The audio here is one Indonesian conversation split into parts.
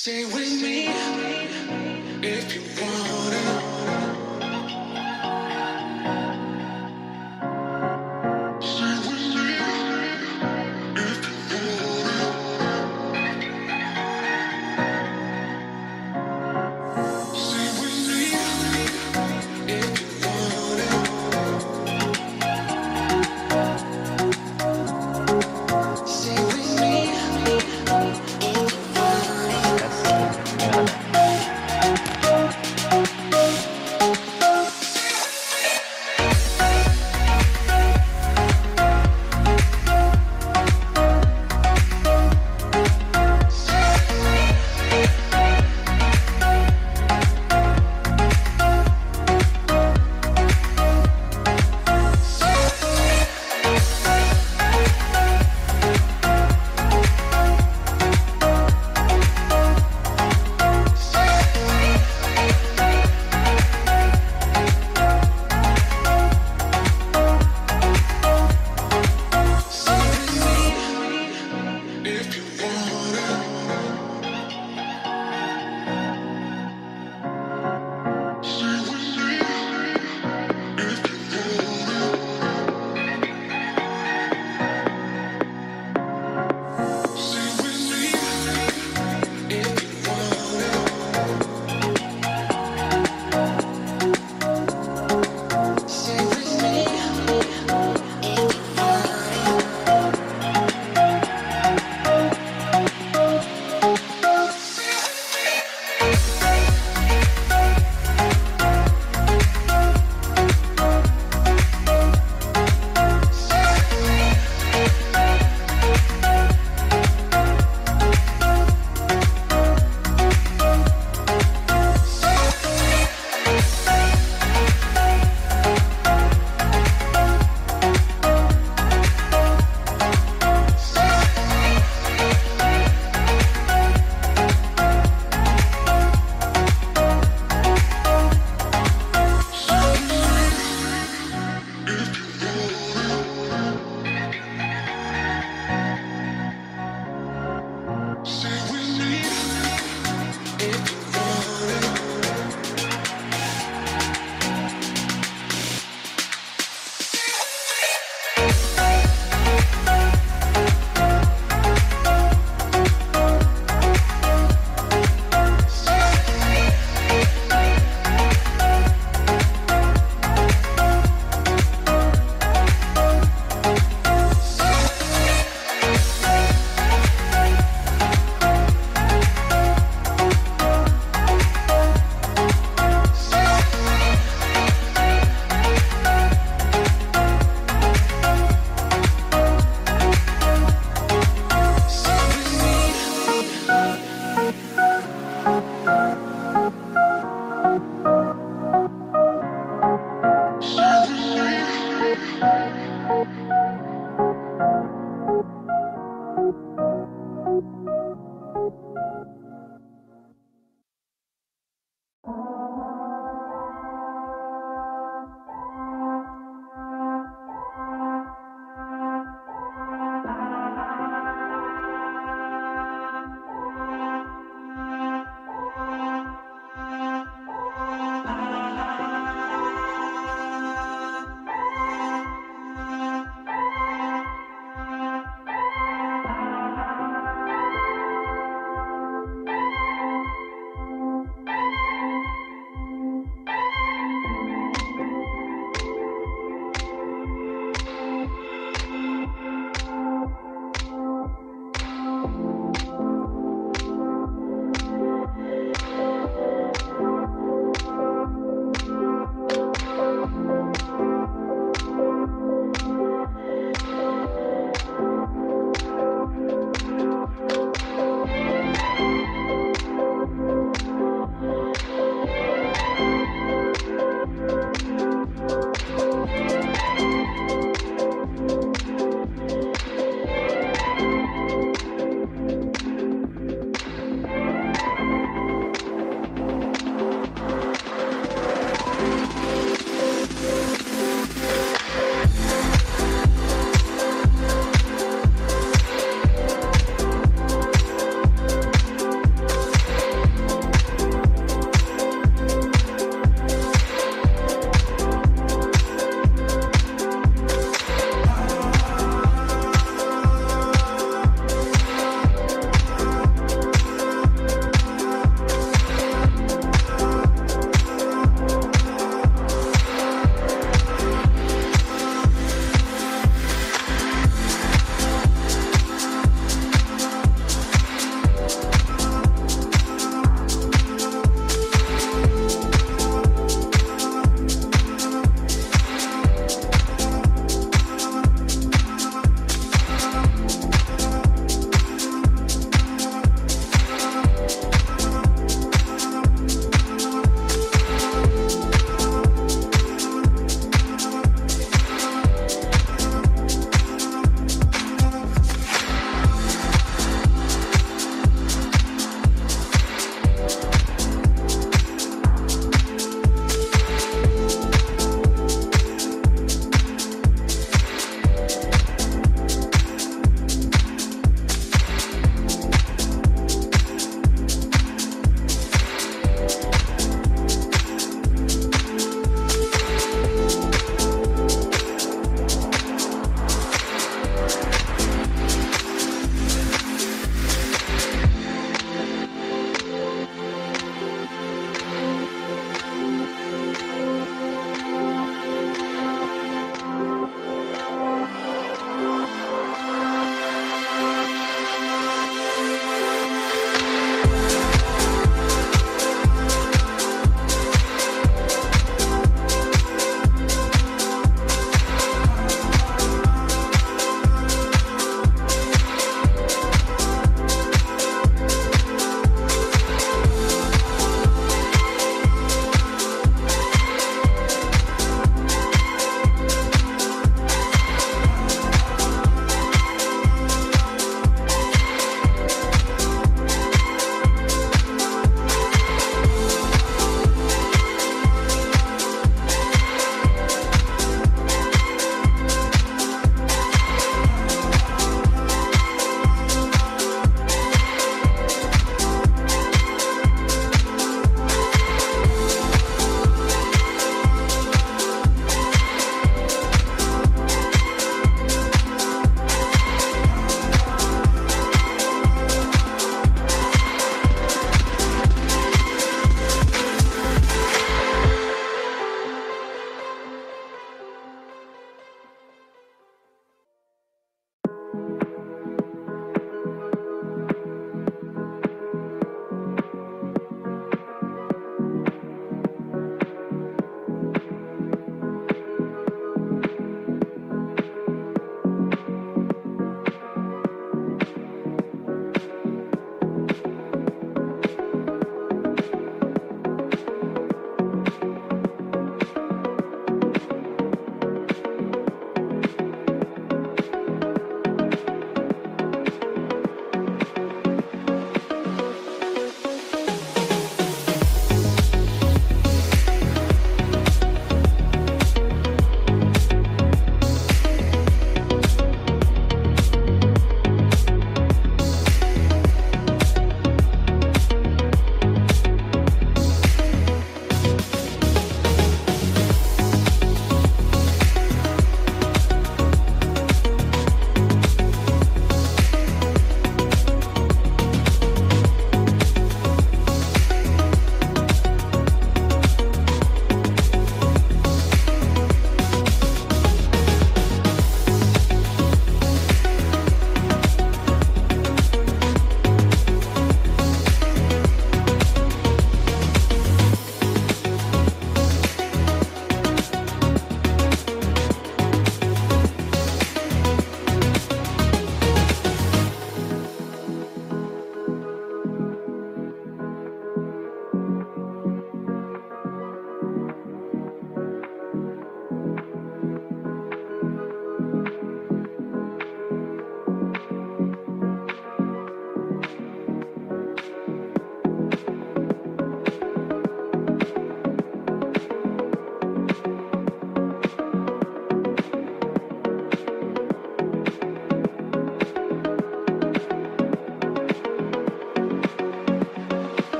Stay with me if you wanna. Stay with me if you wanna. Stay with me if you wanna. Stay with me if you wanna. Gas. Gimana?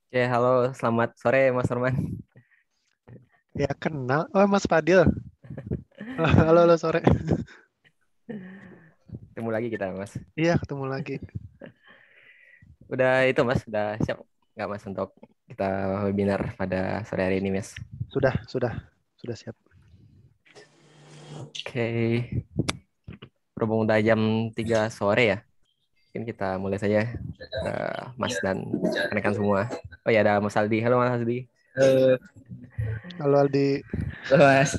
Oke, halo, selamat sore Mas Norman. Ya kenal. Oh Mas Fadil. Halo, halo sore. Ketemu lagi kita, Mas. Iya ketemu lagi. Udah itu, Mas, udah siap nggak, Mas, untuk kita webinar pada sore hari ini, Mas? Sudah siap. Oke, berhubung udah jam 3 sore ya, mungkin kita mulai saja, Mas dan rekan semua. Oh ya, ada Mas Aldi. Halo, Mas Aldi. Halo, Halo Aldi. halo, Mas.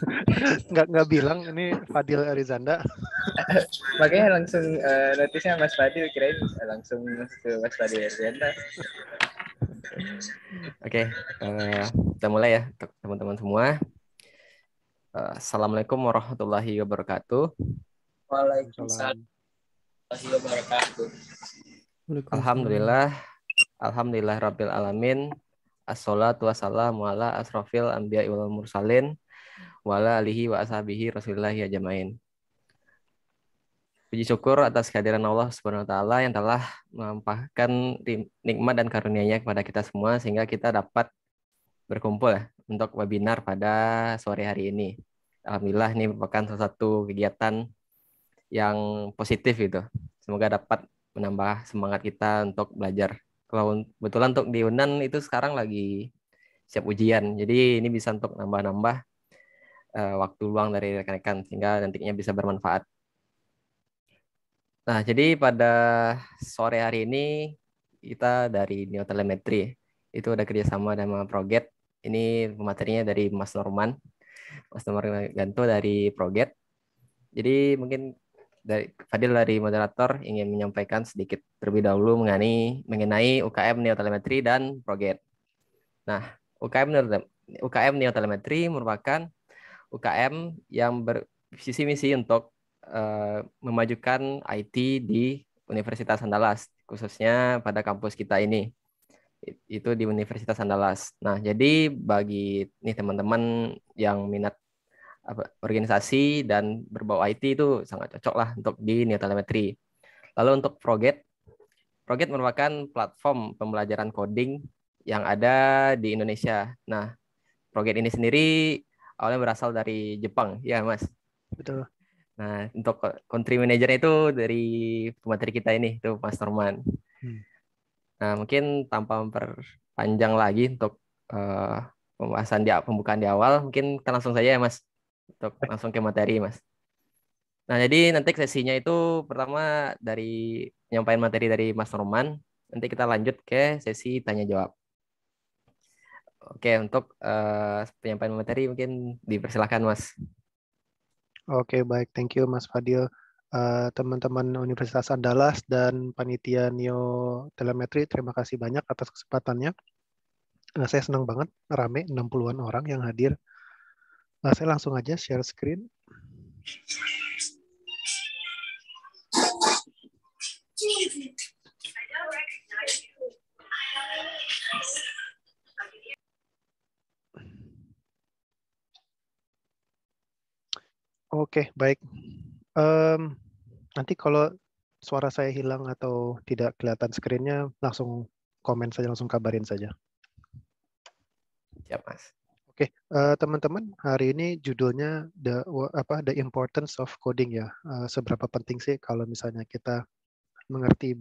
Nggak bilang ini Fadil Arizanda. Makanya langsung notisnya Mas Fadil, kirain langsung ke Mas Fadil Ardianta. Oke, kita mulai ya, untuk teman-teman semua. Assalamualaikum warahmatullahi wabarakatuh. Waalaikumsalam Waalaikumsalam. warahmatullahi wabarakatuh. Waalaikumsalam. Alhamdulillah, alhamdulillah rabbil alamin. Assalatu wassalamu ala asrofil anbiya wal mursalin wa ala alihi wa ashabihi rasulillahi ajmain. Puji syukur atas kehadiran Allah Subhanahu wa taala yang telah melimpahkan nikmat dan karunia-Nya kepada kita semua sehingga kita dapat berkumpul ya untuk webinar pada sore hari ini. Alhamdulillah ini merupakan salah satu kegiatan yang positif gitu. Semoga dapat menambah semangat kita untuk belajar. Kalau kebetulan untuk di UNAN itu sekarang lagi siap ujian. Jadi ini bisa untuk nambah-nambah waktu luang dari rekan-rekan sehingga nantinya bisa bermanfaat. Nah, jadi pada sore hari ini kita dari Neotelemetri itu ada kerjasama sama Proget. Ini materinya dari Mas Norman, Mas Norman Ganto dari Proget. Jadi mungkin dari Fadil dari moderator ingin menyampaikan sedikit terlebih dahulu mengenai UKM Neotelemetri dan Proget. Nah, UKM Neotelemetri merupakan UKM yang bervisi misi untuk memajukan IT di Universitas Andalas, khususnya pada kampus kita ini, itu di Universitas Andalas. Nah, jadi bagi nih teman-teman yang minat organisasi dan berbau IT itu sangat cocok lah untuk di Neotelemetri. Lalu untuk Proget, Proget merupakan platform pembelajaran coding yang ada di Indonesia. Nah, Proget ini sendiri awalnya berasal dari Jepang, ya Mas. Betul. Nah, untuk country manager itu dari pemateri kita ini, itu Mas Norman. Hmm. Nah, mungkin tanpa memperpanjang lagi untuk eh, pembukaan di awal, mungkin kita langsung saja ya Mas, untuk langsung ke materi Mas. Nah, jadi nanti sesinya itu pertama dari nyampaikan materi dari Mas Norman, nanti kita lanjut ke sesi tanya jawab. Oke, untuk penyampaian materi mungkin dipersilakan Mas. Oke baik. Thank you Mas Fadil. Teman-teman Universitas Andalas dan panitia Neo Telemetri, terima kasih banyak atas kesempatannya. Saya senang banget, rame 60-an orang yang hadir. Saya langsung aja share screen. Oke, baik. Nanti kalau suara saya hilang atau tidak kelihatan screen-nya, langsung komen saja, langsung kabarin saja. Siap, Mas. Oke, teman-teman, hari ini judulnya the importance of coding ya. Seberapa penting sih kalau misalnya kita mengerti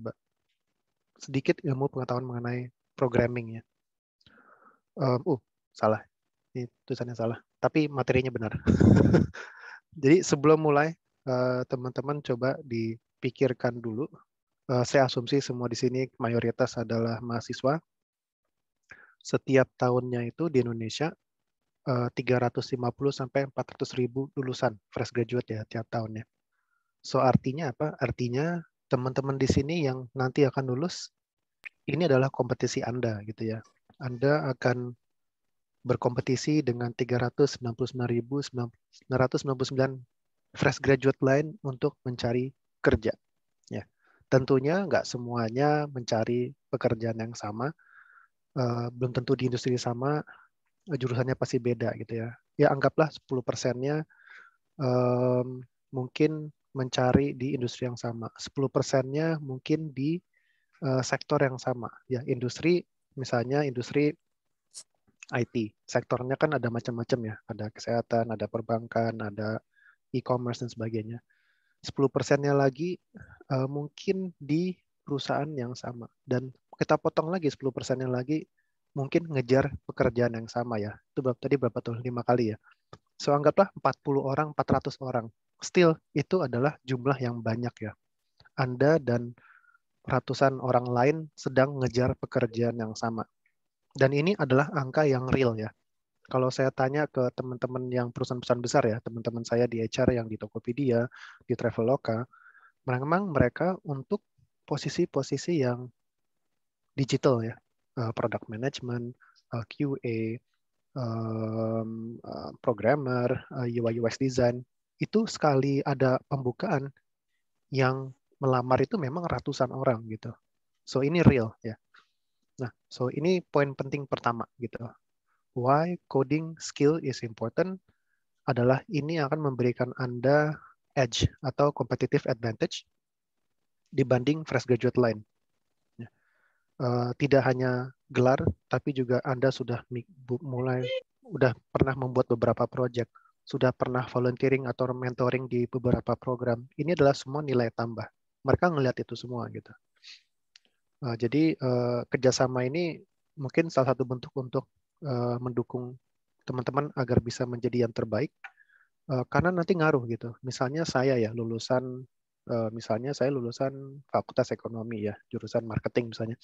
sedikit ilmu pengetahuan mengenai programming ya. Salah. Ini tulisannya salah. Tapi materinya benar. Jadi sebelum mulai, teman-teman coba dipikirkan dulu. Saya asumsi semua di sini mayoritas adalah mahasiswa. Setiap tahunnya itu di Indonesia 350 sampai 400 ribu lulusan fresh graduate ya tiap tahunnya. So artinya apa? Artinya teman-teman di sini yang nanti akan lulus, ini adalah kompetisi Anda gitu ya. Anda akan berkompetisi dengan 399.999 fresh graduate lain untuk mencari kerja. Ya, tentunya nggak semuanya mencari pekerjaan yang sama. Belum tentu di industri sama, jurusannya pasti beda gitu ya. Ya anggaplah 10%-nya mungkin mencari di industri yang sama. 10%-nya mungkin di sektor yang sama. Ya, industri misalnya industri IT, sektornya kan ada macam-macam ya, ada kesehatan, ada perbankan, ada e-commerce dan sebagainya. 10%-nya lagi mungkin di perusahaan yang sama, dan kita potong lagi 10%-nya lagi mungkin ngejar pekerjaan yang sama ya. Itu tadi berapa tuh? 5 kali ya. So anggaplah 40 orang, 400 orang. Still itu adalah jumlah yang banyak ya. Anda dan ratusan orang lain sedang ngejar pekerjaan yang sama. Dan ini adalah angka yang real ya. Kalau saya tanya ke teman-teman yang perusahaan-perusahaan besar ya, teman-teman saya di HR yang di Tokopedia, di Traveloka, memang mereka untuk posisi-posisi yang digital ya, product management, QA, programmer, UI UX design, itu sekali ada pembukaan yang melamar itu memang ratusan orang gitu. So ini real ya. Nah, so ini poin penting pertama gitu. Why coding skill is important adalah ini akan memberikan Anda edge atau competitive advantage dibanding fresh graduate lain. Tidak hanya gelar, tapi juga Anda sudah pernah membuat beberapa project, sudah pernah volunteering atau mentoring di beberapa program. Ini adalah semua nilai tambah. Mereka ngelihat itu semua gitu. Jadi kerjasama ini mungkin salah satu bentuk untuk mendukung teman-teman agar bisa menjadi yang terbaik, karena nanti ngaruh gitu. Misalnya saya ya lulusan Fakultas Ekonomi ya, jurusan marketing misalnya.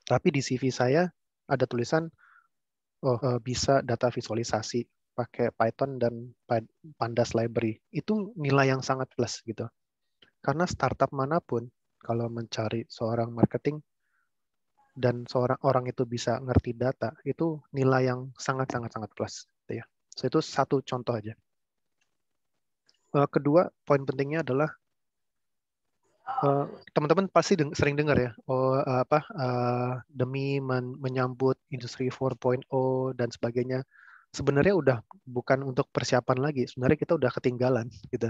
Tapi di CV saya ada tulisan bisa data visualisasi pakai Python dan Pandas library. Itu nilai yang sangat plus gitu. Karena startup manapun kalau mencari seorang marketing dan seorang orang itu bisa ngerti data, itu nilai yang sangat plus gitu ya. So, itu satu contoh aja. Kedua, poin pentingnya adalah teman-teman pasti sering dengar ya, demi menyambut industri 4.0 dan sebagainya. Sebenarnya udah bukan untuk persiapan lagi, sebenarnya kita udah ketinggalan gitu.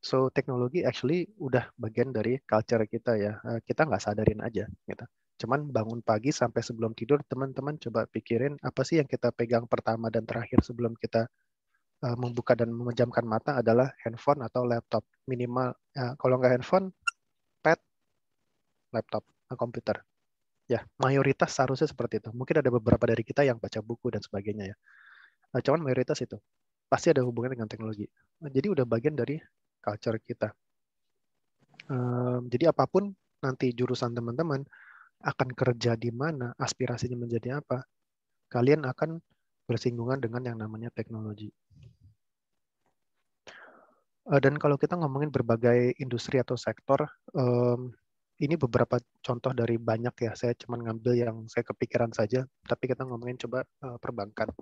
So teknologi actually udah bagian dari culture kita ya. Kita nggak sadarin aja gitu. Cuman bangun pagi sampai sebelum tidur, teman-teman coba pikirin apa sih yang kita pegang pertama dan terakhir sebelum kita membuka dan memejamkan mata adalah handphone atau laptop. Minimal kalau nggak handphone, pad, laptop, komputer. Ya, mayoritas seharusnya seperti itu. Mungkin ada beberapa dari kita yang baca buku dan sebagainya ya. Cuman mayoritas itu pasti ada hubungannya dengan teknologi. Jadi udah bagian dari culture kita. Jadi apapun nanti jurusan teman-teman akan kerja di mana, aspirasinya menjadi apa, kalian akan bersinggungan dengan yang namanya teknologi. Dan kalau kita ngomongin berbagai industri atau sektor, ini beberapa contoh dari banyak ya. Saya cuma ngambil yang saya kepikiran saja, tapi kita ngomongin coba perbankan.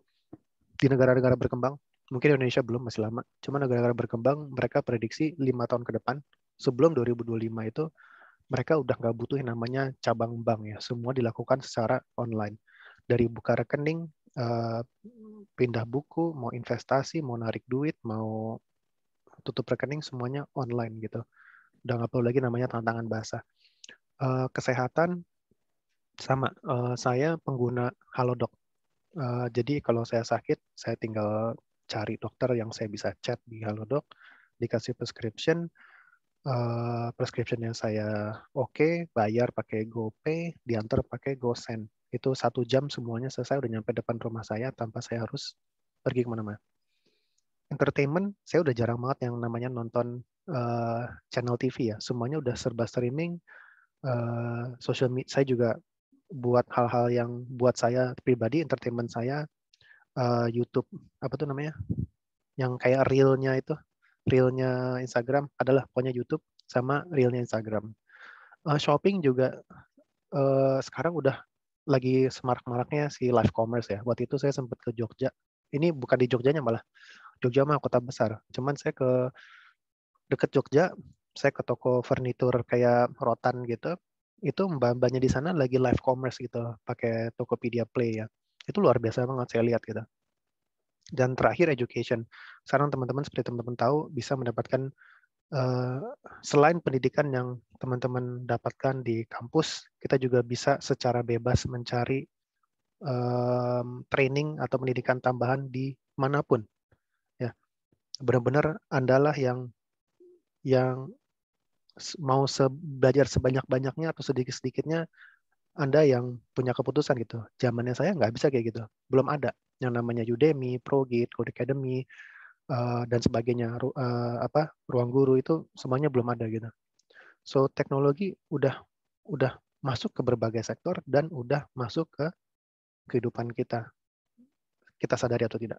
Di negara-negara berkembang, mungkin Indonesia belum, masih lama. Cuma negara-negara berkembang, mereka prediksi 5 tahun ke depan, sebelum 2025 itu, mereka udah nggak butuh yang namanya cabang bank ya. Semua dilakukan secara online. Dari buka rekening, pindah buku, mau investasi, mau narik duit, mau tutup rekening, semuanya online gitu. Udah nggak perlu lagi namanya tantangan bahasa. Kesehatan, sama. Saya pengguna Halodoc. Jadi kalau saya sakit, saya tinggal cari dokter yang saya bisa chat di Halodoc, dikasih prescription, prescriptionnya saya oke, bayar pakai GoPay, diantar pakai GoSend. Itu 1 jam semuanya selesai, udah nyampe depan rumah saya tanpa saya harus pergi kemana-mana. Entertainment, saya udah jarang banget yang namanya nonton channel TV ya. Semuanya udah serba streaming. Social media, saya juga buat hal-hal yang buat saya pribadi, entertainment saya, YouTube, apa tuh namanya? Yang kayak reel-nya itu, reel-nya Instagram adalah pokoknya YouTube sama reel-nya Instagram. Shopping juga sekarang udah lagi semarak-maraknya si live commerce ya. Waktu itu saya sempat ke Jogja. Ini bukan di Jogjanya malah. Jogja mah kota besar. Cuman saya ke deket Jogja, saya ke toko furnitur kayak Rotan gitu. Itu mbak-mbaknya di sana lagi live commerce gitu, pakai Tokopedia Play ya. Itu luar biasa banget saya lihat gitu. Dan terakhir education. Sekarang teman-teman seperti teman-teman tahu bisa mendapatkan selain pendidikan yang teman-teman dapatkan di kampus, kita juga bisa secara bebas mencari training atau pendidikan tambahan di manapun. Ya, benar-benar Andalah yang mau belajar sebanyak-banyaknya atau sedikit-sedikitnya, Anda yang punya keputusan gitu. Zamannya saya nggak bisa kayak gitu. Belum ada yang namanya Udemy, ProGit, Codecademy, dan sebagainya. Ruang Guru itu semuanya belum ada gitu. So teknologi udah masuk ke berbagai sektor dan udah masuk ke kehidupan kita. Kita sadari atau tidak.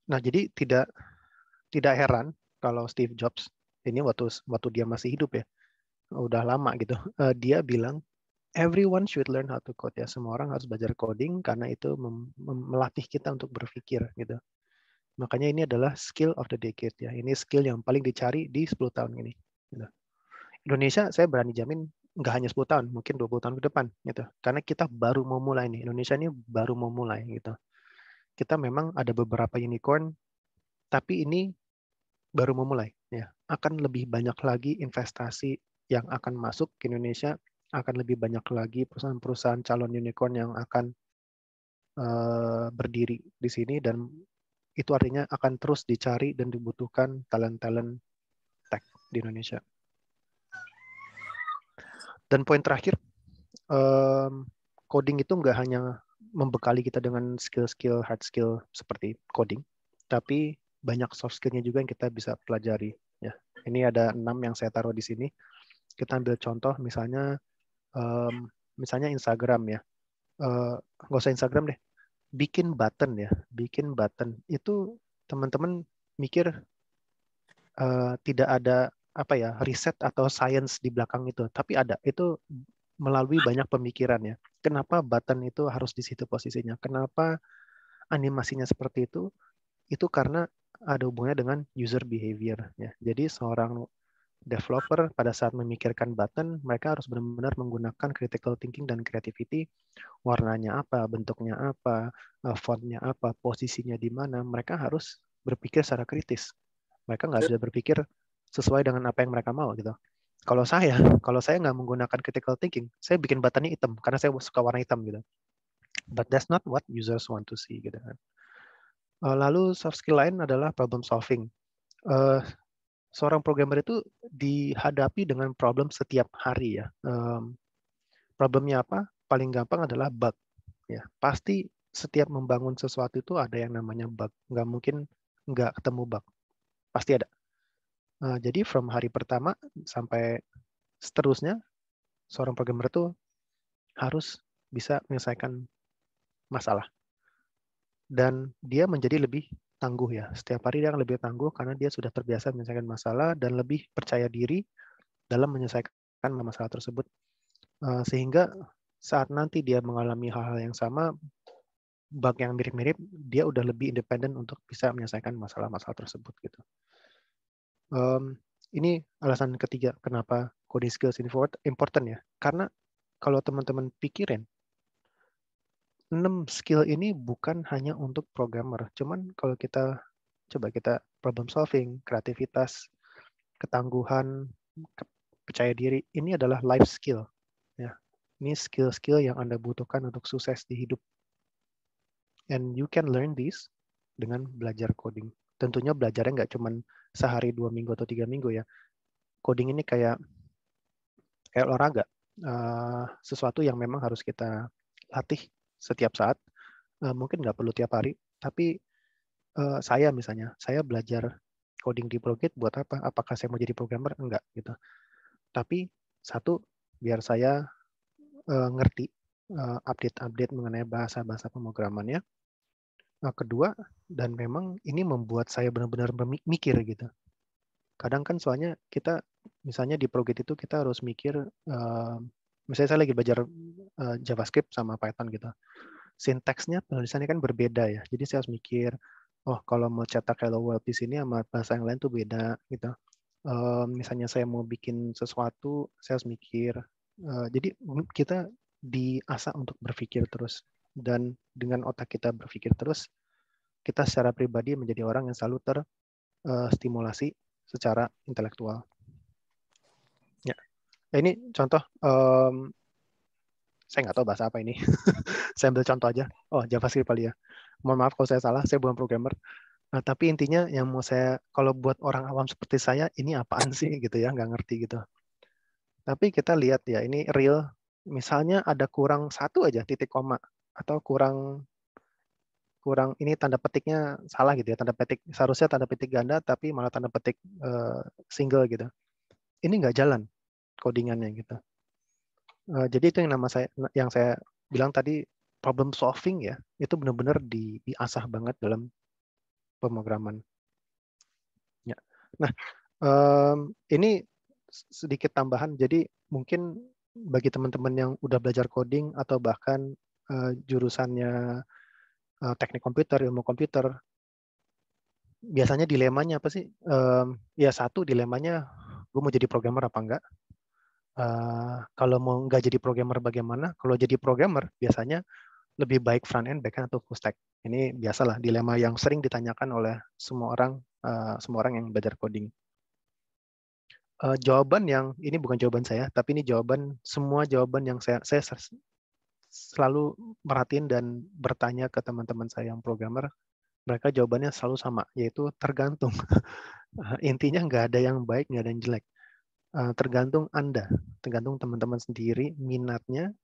Nah, jadi tidak heran kalau Steve Jobs ini waktu dia masih hidup ya, udah lama gitu, dia bilang everyone should learn how to code ya. Semua orang harus belajar coding karena itu melatih kita untuk berpikir gitu. Makanya ini adalah skill of the decade ya. Ini skill yang paling dicari di 10 tahun ini. Gitu. Indonesia saya berani jamin nggak hanya 10 tahun, mungkin 20 tahun ke depan gitu. Karena kita baru mau mulai nih. Indonesia ini baru mau mulai gitu. Kita memang ada beberapa unicorn, tapi ini baru memulai ya. Akan lebih banyak lagi investasi yang akan masuk ke Indonesia, akan lebih banyak lagi perusahaan-perusahaan calon unicorn yang akan berdiri di sini, dan itu artinya akan terus dicari dan dibutuhkan talent-talent tech di Indonesia. Dan poin terakhir, coding itu nggak hanya membekali kita dengan skill-skill, hard skill seperti coding, tapi banyak soft skill-nya juga yang kita bisa pelajari. Ya, ini ada 6 yang saya taruh di sini. Kita ambil contoh, misalnya Instagram ya. Nggak usah Instagram deh. Bikin button ya, bikin button itu teman-teman mikir tidak ada riset atau science di belakang itu, tapi ada. Itu melalui banyak pemikiran ya. Kenapa button itu harus di situ posisinya? Kenapa animasinya seperti itu? Itu karena ada hubungannya dengan user behavior ya. Jadi seorang developer pada saat memikirkan button, mereka harus benar-benar menggunakan critical thinking dan creativity. Warnanya apa, bentuknya apa, fontnya apa, posisinya di mana. Mereka harus berpikir secara kritis. Mereka nggak bisa berpikir sesuai dengan apa yang mereka mau gitu. Kalau saya nggak menggunakan critical thinking, saya bikin buttonnya hitam karena saya suka warna hitam gitu. But that's not what users want to see gitu kan. Lalu soft skill lain adalah problem solving. Seorang programmer itu dihadapi dengan problem setiap hari ya. Problemnya apa? Paling gampang adalah bug. Ya, pasti setiap membangun sesuatu itu ada yang namanya bug. Nggak mungkin nggak ketemu bug. Pasti ada. Jadi from hari pertama sampai seterusnya, seorang programmer itu harus bisa menyelesaikan masalah. Dan dia menjadi lebih tangguh ya. Setiap hari dia akan lebih tangguh karena dia sudah terbiasa menyelesaikan masalah dan lebih percaya diri dalam menyelesaikan masalah tersebut. Sehingga saat nanti dia mengalami hal-hal yang sama, bug yang mirip-mirip, dia udah lebih independen untuk bisa menyelesaikan masalah-masalah tersebut gitu. Ini alasan ketiga kenapa coding skills important ya. Karena kalau teman-teman pikirin, 6 skill ini bukan hanya untuk programmer. Cuman kalau kita problem solving, kreativitas, ketangguhan, percaya diri, ini adalah life skill. Ya. Ini skill-skill yang Anda butuhkan untuk sukses di hidup. And you can learn this dengan belajar coding. Tentunya belajarnya nggak cuma sehari, 2 minggu, atau 3 minggu ya. Coding ini kayak olahraga. Sesuatu yang memang harus kita latih setiap saat. Mungkin nggak perlu tiap hari, tapi saya misalnya, saya belajar coding di ProGit buat apa? Apakah saya mau jadi programmer? Enggak gitu. Tapi satu, biar saya ngerti update-update mengenai bahasa-bahasa pemrogramannya. Kedua, dan memang ini membuat saya benar-benar mikir gitu. Kadang kan soalnya kita, misalnya di ProGit itu kita harus mikir, misalnya saya lagi belajar JavaScript sama Python gitu. Sintaksnya, penulisannya kan berbeda ya. Jadi saya harus mikir, oh kalau mau cetak hello world di sini sama bahasa yang lain tuh beda gitu. Misalnya saya mau bikin sesuatu, saya harus mikir. Jadi kita diasah untuk berpikir terus. Dan dengan otak kita berpikir terus, kita secara pribadi menjadi orang yang selalu stimulasi secara intelektual. Ya, ini contoh. Saya nggak tahu bahasa apa ini. Saya ambil contoh aja. Oh, JavaScript kali ya. Mohon maaf kalau saya salah. Saya bukan programmer. Nah, tapi intinya yang mau saya, kalau buat orang awam seperti saya, ini apaan sih gitu ya, nggak ngerti gitu. Tapi kita lihat ya, ini real. Misalnya ada kurang satu aja titik koma atau kurang ini tanda petiknya salah gitu ya, tanda petik seharusnya tanda petik ganda tapi malah tanda petik single gitu. Ini nggak jalan codingannya gitu. Jadi itu yang saya bilang tadi, problem solving ya, itu benar-benar diasah banget dalam pemrograman. Ya. Nah, ini sedikit tambahan. Jadi mungkin bagi teman-teman yang udah belajar coding atau bahkan jurusannya teknik komputer, ilmu komputer, biasanya dilemanya apa sih? Ya satu dilemanya, gue mau jadi programmer apa enggak? Kalau mau nggak jadi programmer bagaimana? Kalau jadi programmer biasanya lebih baik front end, back end atau full stack. Ini biasalah dilema yang sering ditanyakan oleh semua orang yang belajar coding. Jawaban yang ini bukan jawaban saya, tapi ini semua jawaban yang saya selalu merhatiin dan bertanya ke teman-teman saya yang programmer, mereka jawabannya selalu sama, yaitu tergantung. Intinya nggak ada yang baik, nggak ada yang jelek. Tergantung Anda, tergantung teman-teman sendiri, minatnya,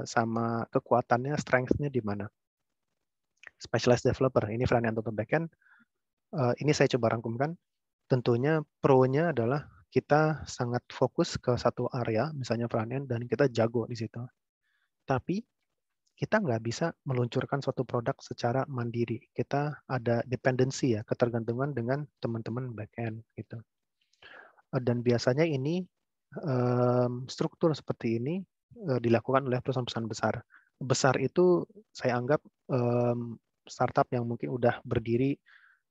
sama kekuatannya, strength-nya di mana. Specialized developer, ini front end atau back end, ini saya coba rangkumkan. Tentunya pro-nya adalah kita sangat fokus ke satu area, misalnya front end, dan kita jago di situ. Tapi kita nggak bisa meluncurkan suatu produk secara mandiri. Kita ada dependensi ya, ketergantungan dengan teman-teman back end gitu. Dan biasanya ini struktur seperti ini dilakukan oleh perusahaan-perusahaan besar. Besar itu saya anggap startup yang mungkin udah berdiri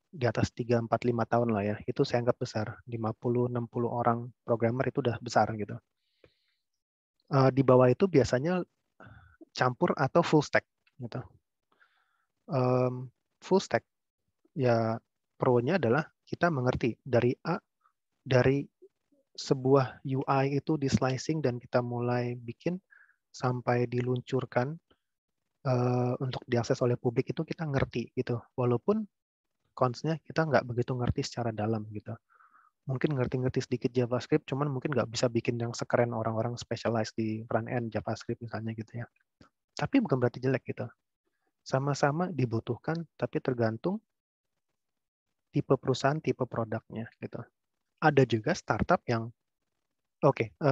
di atas 3, 4, 5 tahun lah ya. Itu saya anggap besar. 50, 60 orang programmer itu udah besar gitu. Di bawah itu biasanya campur atau full stack gitu. Full stack ya, pro-nya adalah kita mengerti dari sebuah UI itu di slicing dan kita mulai bikin sampai diluncurkan untuk diakses oleh publik, itu kita ngerti gitu. Walaupun cons-nya kita nggak begitu ngerti secara dalam gitu. Mungkin ngerti-ngerti sedikit JavaScript, cuman mungkin nggak bisa bikin yang sekeren orang-orang specialized di front end JavaScript misalnya gitu ya. Tapi bukan berarti jelek gitu. Sama-sama dibutuhkan, tapi tergantung tipe perusahaan, tipe produknya gitu. Ada juga startup yang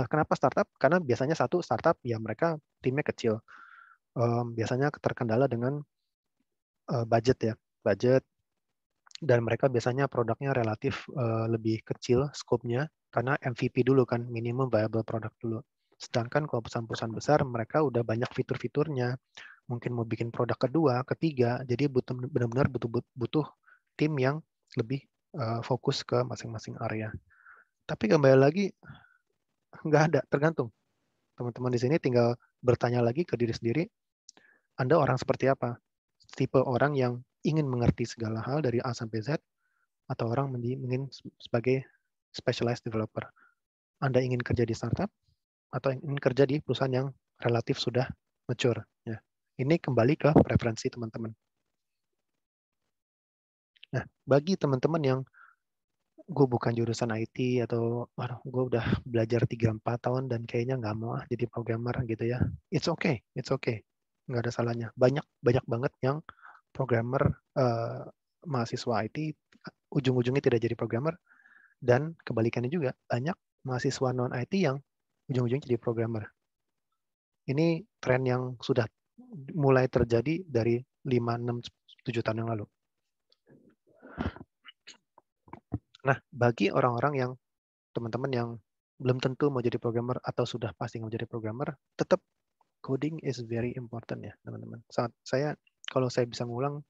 kenapa startup? Karena biasanya satu startup ya mereka timnya kecil. Biasanya terkendala dengan budget ya, dan mereka biasanya produknya relatif lebih kecil skopnya karena MVP dulu kan, minimum viable product dulu. Sedangkan kalau perusahaan-perusahaan besar mereka udah banyak fitur-fiturnya, mungkin mau bikin produk kedua, ketiga, jadi benar-benar butuh tim yang lebih fokus ke masing-masing area. Tapi kembali lagi nggak ada, tergantung. Teman-teman di sini tinggal bertanya lagi ke diri sendiri, Anda orang seperti apa? Tipe orang yang ingin mengerti segala hal dari A sampai Z, atau orang ingin sebagai specialized developer? Anda ingin kerja di startup atau ingin kerja di perusahaan yang relatif sudah mature? Ya. Ini kembali ke preferensi teman-teman. Nah, bagi teman-teman yang gue bukan jurusan IT atau gue udah belajar 3-4 tahun dan kayaknya nggak mau jadi programmer gitu ya. It's okay. Nggak ada salahnya. Banyak banget yang programmer mahasiswa IT ujung-ujungnya tidak jadi programmer, dan kebalikannya juga banyak mahasiswa non IT yang ujung-ujungnya jadi programmer. Ini tren yang sudah mulai terjadi dari 5, 6, 7 tahun yang lalu. Nah, bagi orang-orang yang teman-teman yang belum tentu mau jadi programmer atau sudah pasti mau jadi programmer, tetap coding is very important ya, teman-teman. Kalau saya bisa ngulang,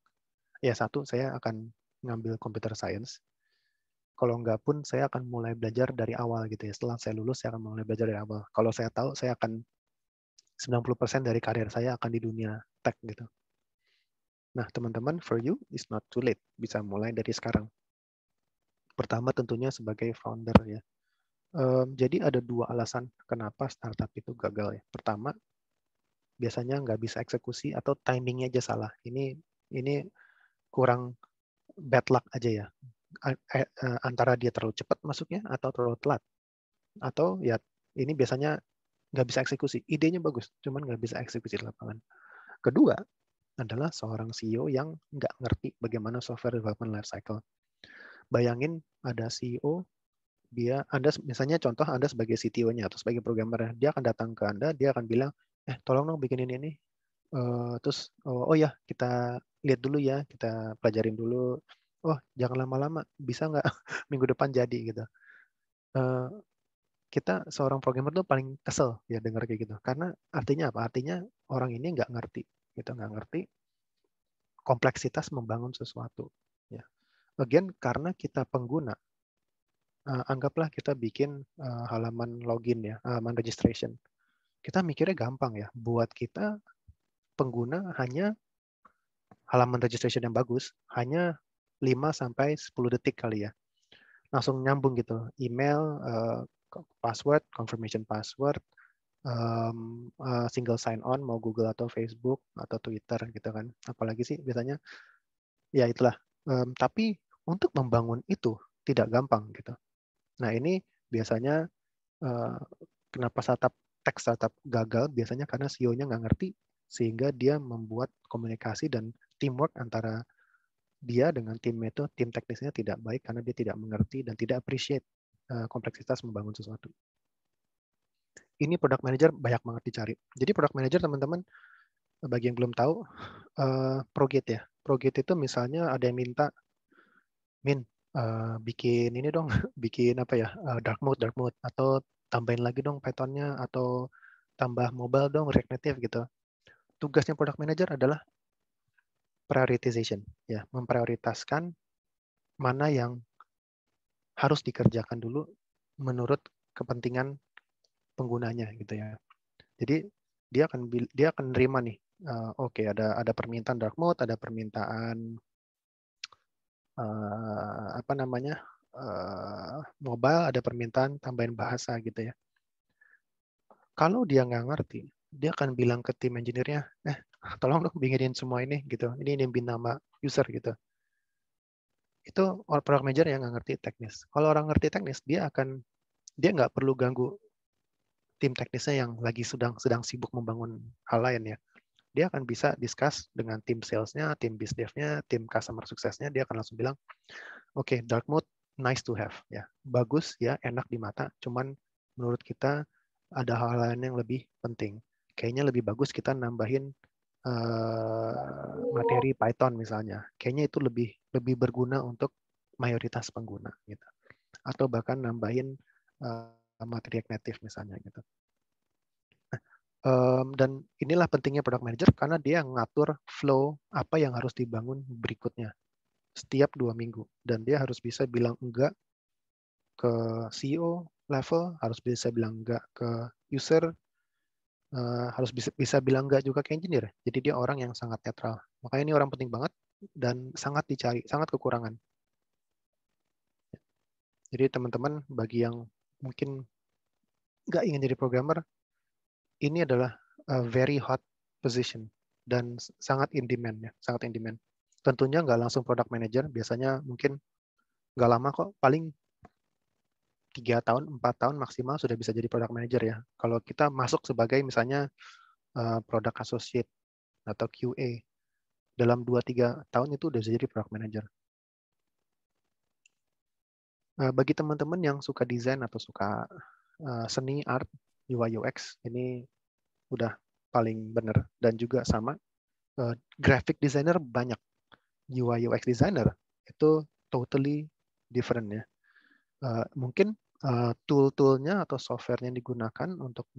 ya satu, saya akan ngambil computer science. Kalau enggak pun, saya akan mulai belajar dari awal gitu ya. Setelah saya lulus, saya akan mulai belajar dari awal. Kalau saya tahu, saya akan 90% dari karir saya akan di dunia tech gitu. Nah, teman-teman, for you, it's not too late. Bisa mulai dari sekarang. Pertama tentunya sebagai founder ya. Jadi ada dua alasan kenapa startup itu gagal ya. Pertama, biasanya nggak bisa eksekusi atau timingnya aja salah. Ini kurang bad luck aja ya. Antara dia terlalu cepat masuknya atau terlalu telat. Atau ya ini biasanya nggak bisa eksekusi. Idenya bagus, cuman nggak bisa eksekusi di lapangan. Kedua adalah seorang CEO yang nggak ngerti bagaimana software development life cycle. Bayangin ada CEO, Anda misalnya contoh Anda sebagai CTO-nya atau sebagai programmer, dia akan datang ke Anda, dia akan bilang, tolong dong bikinin ini. Terus, oh ya kita lihat dulu ya, kita pelajarin dulu. Oh jangan lama-lama, bisa nggak minggu depan jadi gitu. Kita seorang programmer tuh paling kesel ya dengar kayak gitu. Karena artinya apa? Artinya orang ini nggak ngerti, gitu nggak ngerti kompleksitas membangun sesuatu. Ya. Again, karena kita pengguna, anggaplah kita bikin halaman login ya, halaman registration. Kita mikirnya gampang ya, buat kita pengguna hanya halaman registration yang bagus, hanya 5-10 detik kali ya. Langsung nyambung gitu, email, password, confirmation password, single sign on, mau Google atau Facebook atau Twitter gitu kan. Apalagi sih biasanya, ya itulah. Tapi untuk membangun itu tidak gampang gitu. Nah ini biasanya kenapa tech startup gagal biasanya karena CEO-nya nggak ngerti sehingga dia membuat komunikasi dan teamwork antara dia dengan timnya itu, tim teknisnya tidak baik karena dia tidak mengerti dan tidak appreciate kompleksitas membangun sesuatu. Ini product manager banyak banget dicari. Jadi product manager teman-teman, bagi yang belum tahu, ProGate ya. ProGate itu misalnya ada yang minta, Min, bikin ini dong, bikin apa ya, dark mode, atau tambahin lagi dong Python-nya, atau tambah mobile dong, React Native gitu. Tugasnya product manager adalah prioritization, ya, memprioritaskan mana yang harus dikerjakan dulu menurut kepentingan penggunanya gitu ya. Jadi dia akan nerima nih, oke, ada permintaan dark mode, ada permintaan apa namanya mobile, ada permintaan tambahin bahasa gitu ya. Kalau dia nggak ngerti, dia akan bilang ke tim engineer-nya, tolong dong bikinin semua ini gitu. Ini bikin nama user gitu. Itu product manager yang nggak ngerti teknis. Kalau orang ngerti teknis, dia nggak perlu ganggu tim teknisnya yang lagi sedang sibuk membangun hal lain ya. Dia akan bisa discuss dengan tim sales-nya, tim biz dev-nya, tim customer success-nya. Dia akan langsung bilang, oke, dark mode nice to have ya, bagus ya, enak di mata. Cuman menurut kita ada hal lain yang lebih penting. Kayaknya lebih bagus kita nambahin materi Python misalnya. Kayaknya itu lebih berguna untuk mayoritas pengguna gitu. Atau bahkan nambahin materi React Native misalnya gitu. Dan inilah pentingnya product manager karena dia ngatur flow apa yang harus dibangun berikutnya setiap 2 minggu. Dan dia harus bisa bilang enggak ke CEO level, harus bisa bilang enggak ke user, harus bisa bilang enggak juga ke engineer. Jadi dia orang yang sangat netral. Makanya ini orang penting banget dan sangat dicari, sangat kekurangan. Jadi teman-teman, bagi yang mungkin nggak ingin jadi programmer, ini adalah a very hot position dan sangat in demand ya, sangat in demand. Tentunya nggak langsung product manager, biasanya mungkin nggak lama kok, paling 3 tahun, 4 tahun maksimal sudah bisa jadi product manager ya. Kalau kita masuk sebagai misalnya product associate atau QA, dalam 2-3 tahun itu udah jadi product manager. Bagi teman-teman yang suka desain atau suka seni, art, UI UX, ini udah paling benar. Dan juga sama, graphic designer banyak. UI UX designer itu totally different ya. Mungkin tool-toolnya atau software yang digunakan untuk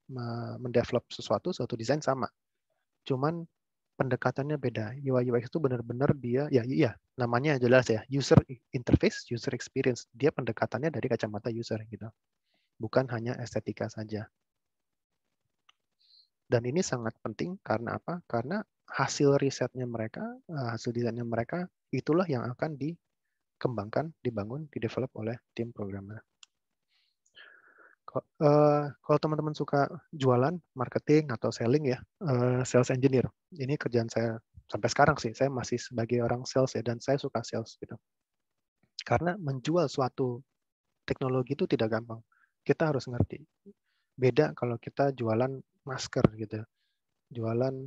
mendevelop suatu desain sama. Cuman pendekatannya beda. UI UX itu benar-benar dia, ya namanya jelas ya, user interface, user experience. Dia pendekatannya dari kacamata user gitu. Bukan hanya estetika saja. Dan ini sangat penting karena apa? Karena hasil risetnya mereka, hasil desainnya mereka, itulah yang akan dikembangkan, dibangun, didevelop oleh tim programmer. Kalau teman-teman suka jualan, marketing atau selling ya, sales engineer. Ini kerjaan saya sampai sekarang sih. Saya masih sebagai orang sales ya, dan saya suka sales gitu. Karena menjual suatu teknologi itu tidak gampang. Kita harus ngerti. Beda kalau kita jualan masker gitu, jualan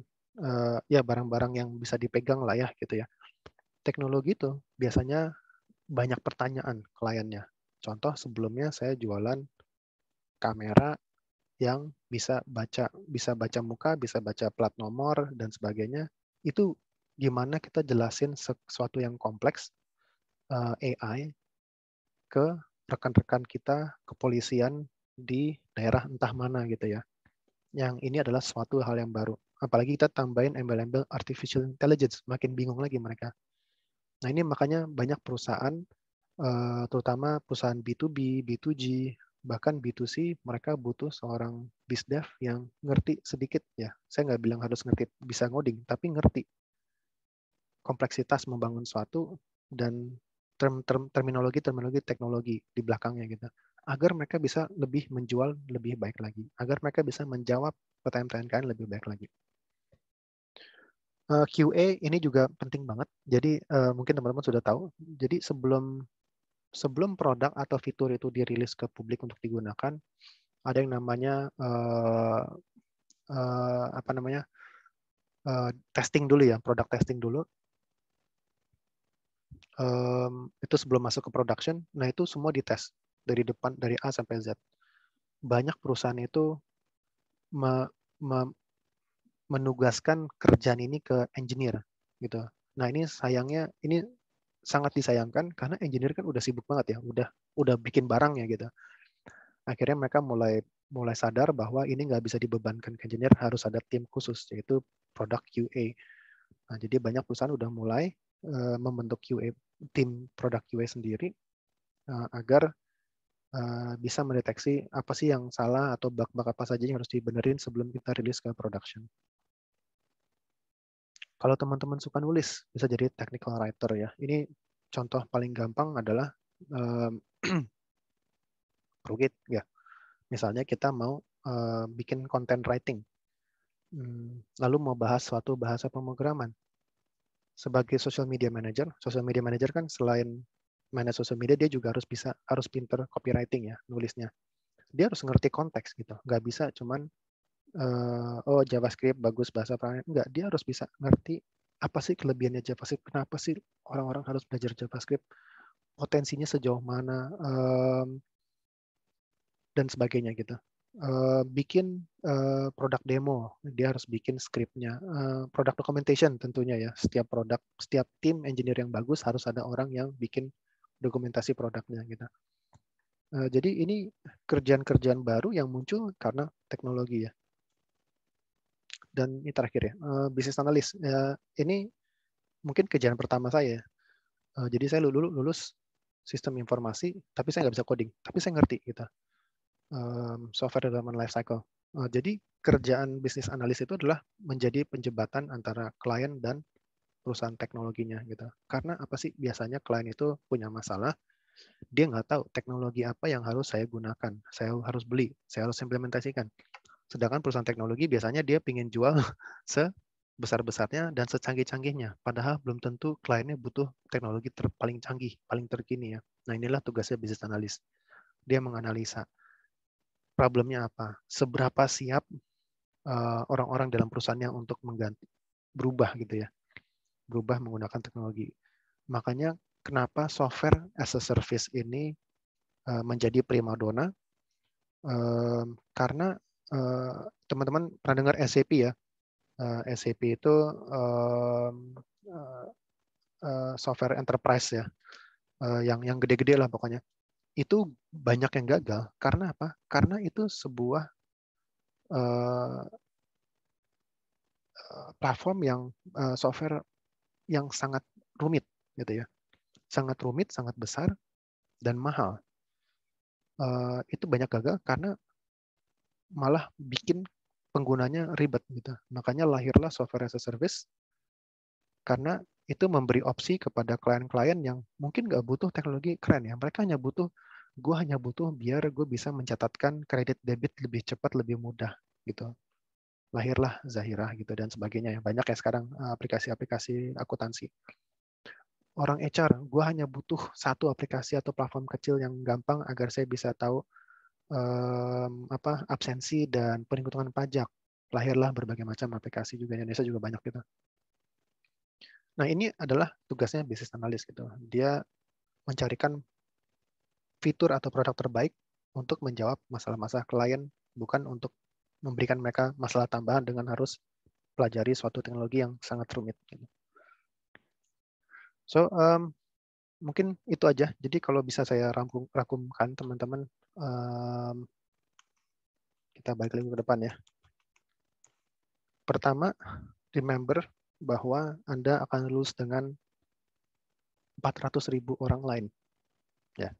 ya barang-barang yang bisa dipegang lah ya gitu ya. Teknologi itu biasanya banyak pertanyaan kliennya. Contoh sebelumnya saya jualan kamera yang bisa baca muka, bisa baca plat nomor dan sebagainya. Itu gimana kita jelasin sesuatu yang kompleks AI ke rekan-rekan kita kepolisian di daerah entah mana gitu ya. Yang ini adalah suatu hal yang baru. Apalagi kita tambahin embel-embel artificial intelligence, makin bingung lagi mereka. Nah ini makanya banyak perusahaan, terutama perusahaan B2B, B2G, bahkan B2C, mereka butuh seorang BizDev yang ngerti sedikit ya. Saya nggak bilang harus ngerti bisa ngoding, tapi ngerti kompleksitas membangun suatu dan terminologi teknologi di belakangnya gitu. Agar mereka bisa lebih menjual lebih baik lagi. Agar mereka bisa menjawab pertanyaan-pertanyaan kalian lebih baik lagi. QA ini juga penting banget. Jadi mungkin teman-teman sudah tahu. Jadi sebelum produk atau fitur itu dirilis ke publik untuk digunakan, ada yang namanya testing dulu ya, product testing dulu. Itu sebelum masuk ke production. Nah itu semua dites dari depan, dari A sampai Z. Banyak perusahaan itu menugaskan kerjaan ini ke engineer gitu. Nah ini sayangnya, ini sangat disayangkan karena engineer kan udah sibuk banget ya, udah bikin barangnya gitu. Akhirnya mereka mulai sadar bahwa ini nggak bisa dibebankan ke engineer, harus ada tim khusus yaitu product QA. Nah jadi banyak perusahaan udah mulai membentuk QA, tim product QA sendiri agar bisa mendeteksi apa sih yang salah atau bug-bug apa saja yang harus dibenerin sebelum kita rilis ke production. Kalau teman-teman suka nulis, bisa jadi technical writer ya. Ini contoh paling gampang adalah Progit ya. Misalnya kita mau bikin content writing, lalu mau bahas suatu bahasa pemrograman. Sebagai social media manager kan selain manage social media, dia juga harus pinter copywriting ya, nulisnya. Dia harus ngerti konteks gitu. Nggak bisa cuman JavaScript bagus bahasa programming. Enggak, dia harus bisa ngerti apa sih kelebihannya JavaScript, kenapa sih orang-orang harus belajar JavaScript, potensinya sejauh mana, dan sebagainya gitu. Bikin produk demo, dia harus bikin scriptnya. Product documentation tentunya ya, setiap tim engineer yang bagus harus ada orang yang bikin dokumentasi produknya gitu. Jadi ini kerjaan-kerjaan baru yang muncul karena teknologi ya. Dan ini terakhir ya, business analyst. Ini mungkin kerjaan pertama saya. Jadi saya lulus sistem informasi, tapi saya nggak bisa coding, tapi saya ngerti gitu. Software development lifecycle. Jadi kerjaan business analyst itu adalah menjadi penjembatan antara klien dan perusahaan teknologinya gitu. Karena apa sih, biasanya klien itu punya masalah, dia nggak tahu teknologi apa yang harus saya gunakan, saya harus beli, saya harus implementasikan. Sedangkan perusahaan teknologi biasanya dia ingin jual sebesar-besarnya dan secanggih-canggihnya. Padahal belum tentu kliennya butuh teknologi paling canggih, paling terkini ya. Nah inilah tugasnya business analyst. Dia menganalisa problemnya apa, seberapa siap orang-orang dalam perusahaannya untuk berubah gitu ya, berubah menggunakan teknologi. Makanya kenapa software as a service ini menjadi primadona, karena teman-teman pernah dengar SAP ya. SAP itu software enterprise ya, yang gede-gede lah pokoknya. Itu banyak yang gagal karena apa? Karena itu sebuah platform yang software yang sangat rumit gitu ya, sangat rumit, sangat besar dan mahal. Itu banyak gagal karena malah bikin penggunanya ribet gitu. Makanya lahirlah software as a service, karena itu memberi opsi kepada klien-klien yang mungkin nggak butuh teknologi keren ya. Mereka hanya butuh, gue hanya butuh biar gue bisa mencatatkan kredit debit lebih cepat, lebih mudah gitu. Lahirlah Zahirah gitu dan sebagainya ya. Banyak ya sekarang aplikasi-aplikasi akuntansi. Orang HR, gue hanya butuh satu aplikasi atau platform kecil yang gampang agar saya bisa tahu absensi dan penghitungan pajak. Lahirlah berbagai macam aplikasi juga, Indonesia juga banyak gitu. Nah, ini adalah tugasnya business analyst gitu. Dia mencarikan fitur atau produk terbaik untuk menjawab masalah-masalah klien, bukan untuk memberikan mereka masalah tambahan dengan harus pelajari suatu teknologi yang sangat rumit. So, mungkin itu aja. Jadi kalau bisa saya rangkumkan teman-teman, kita balik lagi ke depan ya. Pertama, remember bahwa Anda akan lulus dengan 400.000 orang lain. Ya.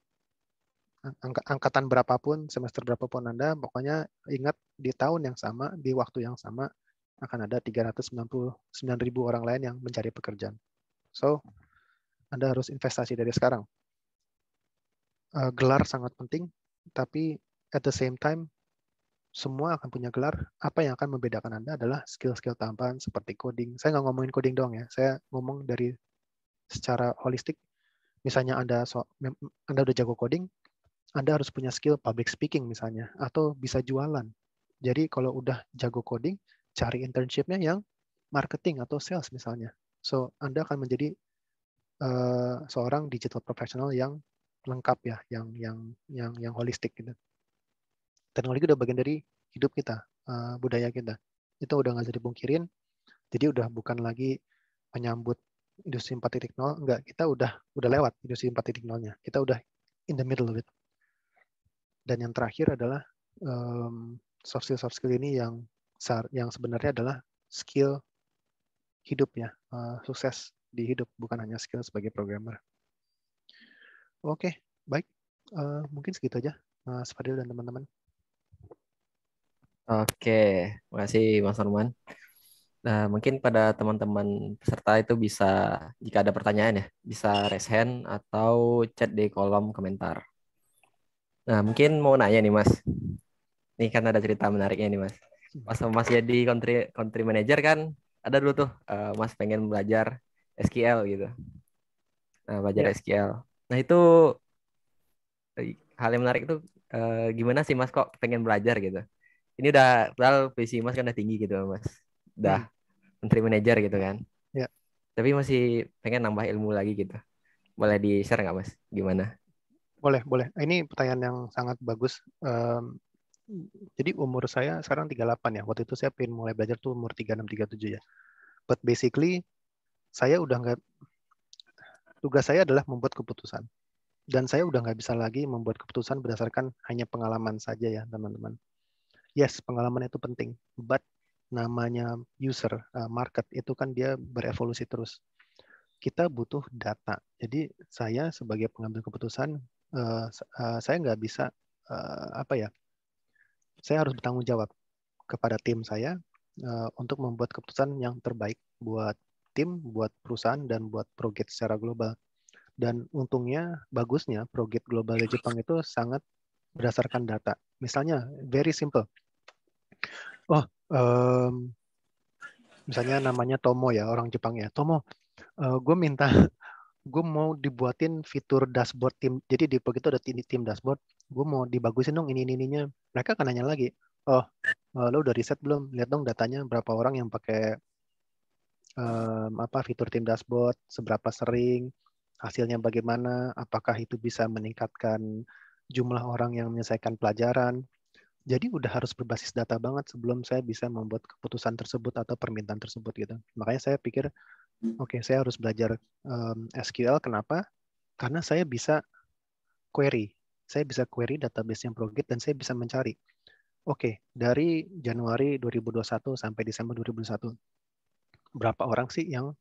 Angkatan berapapun, semester berapapun Anda, pokoknya ingat di tahun yang sama, di waktu yang sama, akan ada 399.000 orang lain yang mencari pekerjaan. So, Anda harus investasi dari sekarang. Gelar sangat penting, tapi at the same time, semua akan punya gelar. Apa yang akan membedakan Anda adalah skill-skill tambahan seperti coding. Saya nggak ngomongin coding doang ya, saya ngomong dari secara holistik. Misalnya Anda udah jago coding, Anda harus punya skill public speaking misalnya, atau bisa jualan. Jadi kalau udah jago coding, cari internship-nya yang marketing atau sales misalnya. So, Anda akan menjadi seorang digital professional yang lengkap ya, yang holistik gitu. Teknologi udah bagian dari hidup kita, budaya kita. Itu udah nggak bisa dipungkirin. Jadi udah bukan lagi menyambut industri 4.0, enggak, kita udah lewat industri 4.0-nya. Kita udah in the middle of it. Dan yang terakhir adalah soft skill ini yang sebenarnya adalah skill hidup ya, sukses di hidup, bukan hanya skill sebagai programmer. Oke, baik. Mungkin segitu aja, Mas Fadil dan teman-teman. Oke, makasih Mas Norman. Nah, mungkin pada teman-teman peserta itu bisa, jika ada pertanyaan ya, bisa raise hand atau chat di kolom komentar. Nah, mungkin mau nanya nih Mas. Ini kan ada cerita menariknya nih Mas. Pas Mas jadi country manager kan, ada dulu tuh Mas pengen belajar SQL gitu. Nah, belajar SQL. Nah, itu hal yang menarik itu gimana sih Mas kok pengen belajar gitu? Ini udah, padahal visi Mas kan udah tinggi gitu Mas. Udah country manager gitu kan. Ya. Tapi masih pengen nambah ilmu lagi gitu. Boleh di-share nggak Mas? Gimana? Boleh. Ini pertanyaan yang sangat bagus. Jadi umur saya sekarang 38 ya. Waktu itu saya pengen mulai belajar tuh umur 36, 37 ya. But basically, saya udah nggak, tugas saya adalah membuat keputusan. Dan saya udah nggak bisa lagi membuat keputusan berdasarkan hanya pengalaman saja ya, teman-teman. Yes, pengalaman itu penting. But namanya user, market, itu kan dia berevolusi terus. Kita butuh data. Jadi saya sebagai pengambil keputusan, saya nggak bisa, saya harus bertanggung jawab kepada tim saya untuk membuat keputusan yang terbaik buat tim, buat perusahaan, dan buat Progate secara global. Dan untungnya, bagusnya, Progate Global di Jepang itu sangat berdasarkan data. Misalnya, very simple. Misalnya namanya Tomo ya, orang Jepang ya. Tomo, gue mau dibuatin fitur dashboard tim. Jadi di begitu ada tim dashboard, gue mau dibagusin dong ininya. Mereka akan nanya lagi, lo udah riset belum? Lihat dong datanya berapa orang yang pakai fitur tim dashboard, seberapa sering, hasilnya bagaimana, apakah itu bisa meningkatkan jumlah orang yang menyelesaikan pelajaran. Jadi udah harus berbasis data banget sebelum saya bisa membuat keputusan tersebut atau permintaan tersebut gitu. Makanya saya pikir, oke, saya harus belajar SQL. Kenapa? Karena saya bisa query. Saya bisa query database yang Progate dan saya bisa mencari. Oke, dari Januari 2021 sampai Desember 2021, berapa orang sih yang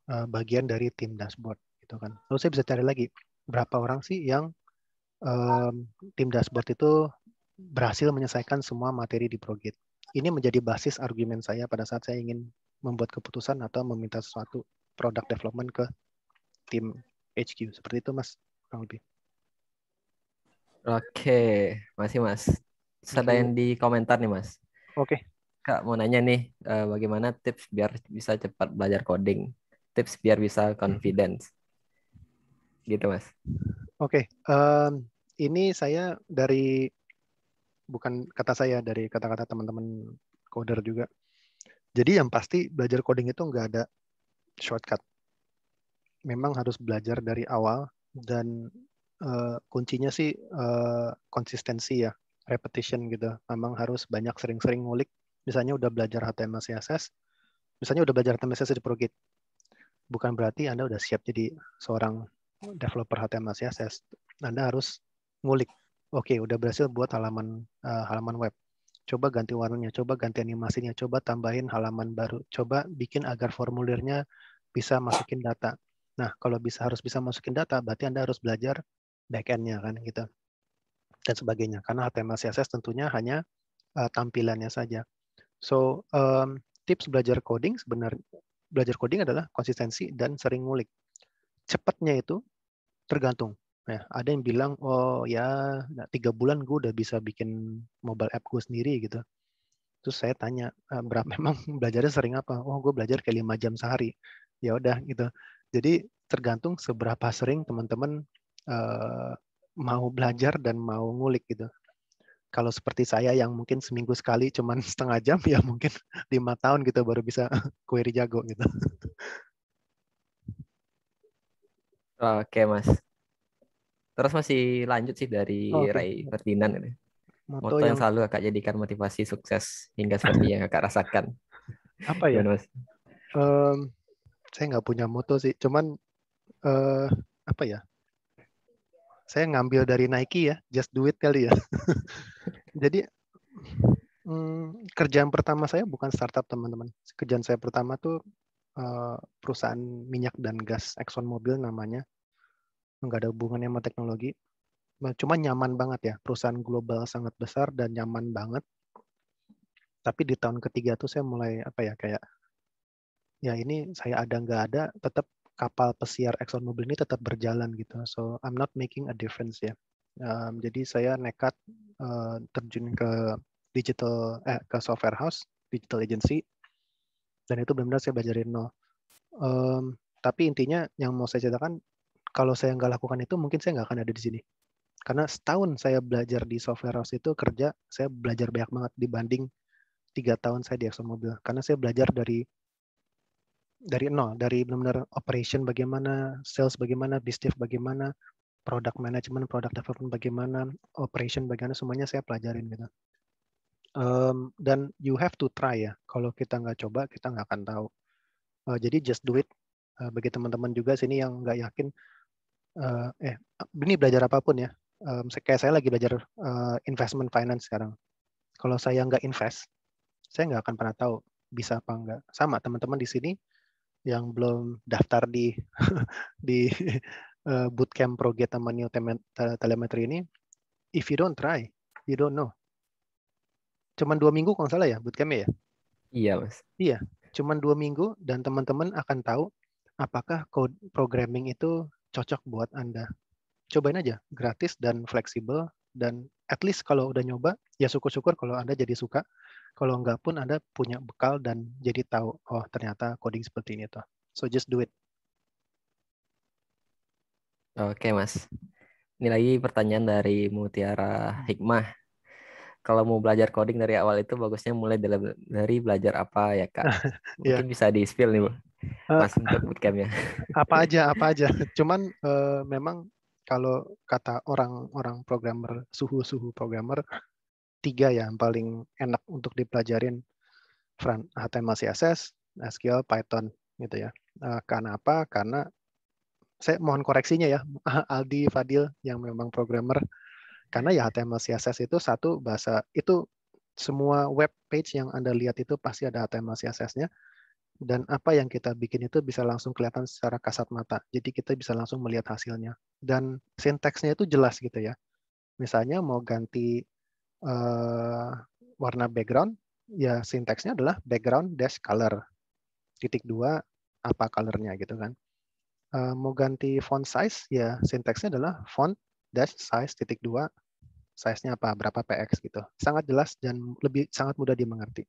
bagian dari tim dashboard gitu kan? Lalu saya bisa cari lagi, berapa orang sih yang tim dashboard itu berhasil menyelesaikan semua materi di Progate. Ini menjadi basis argumen saya pada saat saya ingin membuat keputusan atau meminta sesuatu product development ke tim HQ. Seperti itu Mas, kurang lebih. Oke, masih Mas. Terus ada yang di komentar nih Mas. Oke. Kak mau nanya nih, bagaimana tips biar bisa cepat belajar coding? Tips biar bisa confidence. Gitu Mas. Oke, ini saya bukan kata saya, dari kata-kata teman-teman coder juga. Jadi yang pasti belajar coding itu nggak ada shortcut. Memang harus belajar dari awal dan kuncinya sih konsistensi ya, repetition gitu. Memang harus banyak sering-sering ngulik. Misalnya udah belajar HTML CSS, misalnya udah belajar HTML CSS di Progit, bukan berarti Anda udah siap jadi seorang developer HTML CSS. Anda harus ngulik. Oke, udah berhasil buat halaman web. Coba ganti warnanya, coba ganti animasinya, coba tambahin halaman baru, coba bikin agar formulirnya bisa masukin data. Nah, kalau harus bisa masukin data, berarti Anda harus belajar back-end-nya kan gitu. Dan sebagainya. Karena HTML CSS tentunya hanya tampilannya saja. So, tips belajar coding adalah konsistensi dan sering ngulik. Cepatnya itu tergantung. Nah, ada yang bilang, oh ya 3 bulan gue udah bisa bikin mobile app gue sendiri gitu. Terus saya tanya, berapa memang belajarnya sering apa? Oh, gue belajar kayak 5 jam sehari. Ya udah gitu. Jadi tergantung seberapa sering teman-teman mau belajar dan mau ngulik gitu. Kalau seperti saya yang mungkin seminggu sekali cuman setengah jam, ya mungkin 5 tahun gitu baru bisa query jago gitu. Oke Mas. Terus masih lanjut sih dari Oke. Ray Ferdinand ini. Moto Moto yang yang selalu kakak jadikan motivasi sukses hingga seperti yang kakak rasakan. apa ya? Gimana Mas? Saya nggak punya moto sih, cuman apa ya? Saya ngambil dari Nike ya, just do it kali ya. Jadi kerjaan pertama saya bukan startup teman-teman. Kerjaan saya pertama tuh perusahaan minyak dan gas ExxonMobil namanya. Nggak ada hubungannya sama teknologi. Cuma nyaman banget ya. Perusahaan global sangat besar dan nyaman banget. Tapi di tahun ketiga tuh saya mulai apa ya, kayak ya ini saya ada nggak ada, tetap kapal pesiar ExxonMobil ini tetap berjalan gitu. So I'm not making a difference ya. Jadi saya nekat terjun ke ke software house, digital agency, dan itu benar-benar saya belajar dari nol. Tapi intinya yang mau saya ceritakan, kalau saya nggak lakukan itu, mungkin saya nggak akan ada di sini. Karena setahun saya belajar di software house itu kerja, saya belajar banyak banget dibanding 3 tahun saya di ExxonMobil. Karena saya belajar dari nol, dari benar-benar operation bagaimana, sales bagaimana, business bagaimana, product management, product development bagaimana, operation bagaimana, semuanya saya pelajarin gitu. Dan you have to try ya. Kalau kita nggak coba, kita nggak akan tahu. Jadi just do it. Bagi teman-teman juga sini yang nggak yakin, ini belajar apapun ya. Kayak saya lagi belajar investment finance sekarang. Kalau saya nggak invest, saya nggak akan pernah tahu bisa apa nggak. Sama teman-teman di sini yang belum daftar di di bootcamp Progate sama Neo Telemetry ini, if you don't try, you don't know. Cuman 2 minggu kalau nggak salah ya bootcampnya ya. Iya Mas. Iya, cuman 2 minggu dan teman-teman akan tahu apakah code programming itu cocok buat Anda. Cobain aja, gratis dan fleksibel, dan at least kalau udah nyoba, ya syukur-syukur kalau Anda jadi suka. Kalau enggak pun Anda punya bekal dan jadi tahu, oh ternyata coding seperti ini tuh. So just do it. Oke Mas. Ini lagi pertanyaan dari Mutiara Hikmah. Kalau mau belajar coding dari awal itu bagusnya mulai dari belajar apa ya Kak? Ya, Mungkin bisa di-spill nih Bu, eh, Mas untuk bootcampnya. apa aja. Cuman memang kalau kata orang-orang programmer, suhu programmer, 3 ya yang paling enak untuk dipelajarin: front HTML, CSS, SQL, Python gitu ya. Karena apa? Karena saya mohon koreksinya ya, Aldi, Fadil yang memang programmer. Karena ya HTML, CSS itu satu bahasa, itu semua web page yang Anda lihat itu pasti ada HTML, CSS-nya. Dan apa yang kita bikin itu bisa langsung kelihatan secara kasat mata. Jadi kita bisa langsung melihat hasilnya. Dan sintaksnya itu jelas gitu ya. Misalnya mau ganti warna background, ya sintaksnya adalah background dash color. -2 apa color-nya gitu kan. Mau ganti font size, ya sinteksnya adalah font dash size titik 2, size-nya apa, berapa px gitu. Sangat jelas dan sangat mudah dimengerti.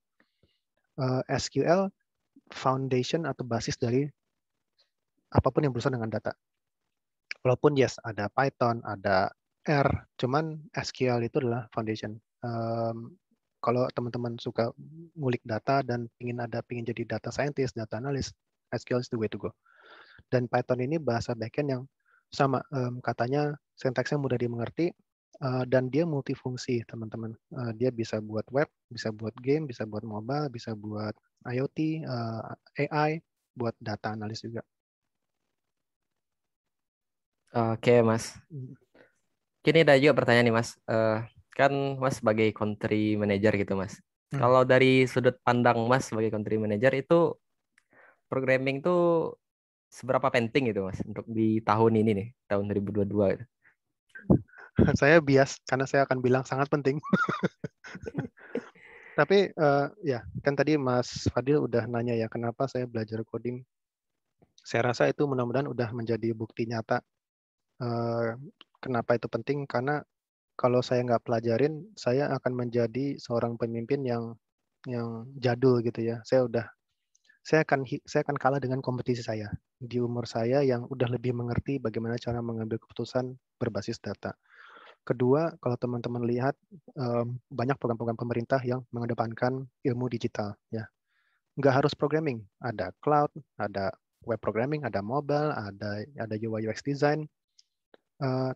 SQL foundation atau basis dari apapun yang berurusan dengan data. Walaupun yes, ada Python, ada R, cuman SQL itu adalah foundation. Kalau teman-teman suka ngulik data dan ingin jadi data scientist, data analyst, SQL is the way to go. Dan Python ini bahasa backend yang sama, katanya sintaksnya mudah dimengerti, dan dia multifungsi, teman-teman. Dia bisa buat web, bisa buat game, bisa buat mobile, bisa buat IoT, AI, buat data analis juga. Oke, Mas. Kini ada juga pertanyaan nih, Mas. Kan Mas sebagai country manager gitu, Mas. Kalau dari sudut pandang Mas sebagai country manager itu programming tuh seberapa penting gitu, Mas, untuk di tahun ini nih, tahun 2022 gitu. Saya bias karena saya akan bilang sangat penting. Tapi ya kan tadi Mas Fadil udah nanya ya kenapa saya belajar coding. Saya rasa itu mudah-mudahan udah menjadi bukti nyata kenapa itu penting, karena kalau saya nggak pelajarin, saya akan menjadi seorang pemimpin yang jadul gitu ya. Saya akan kalah dengan kompetisi saya di umur saya yang udah lebih mengerti bagaimana cara mengambil keputusan berbasis data. Kedua, kalau teman-teman lihat banyak program-program pemerintah yang mengedepankan ilmu digital ya. Nggak harus programming, ada cloud, ada web programming, ada mobile, ada UI UX design.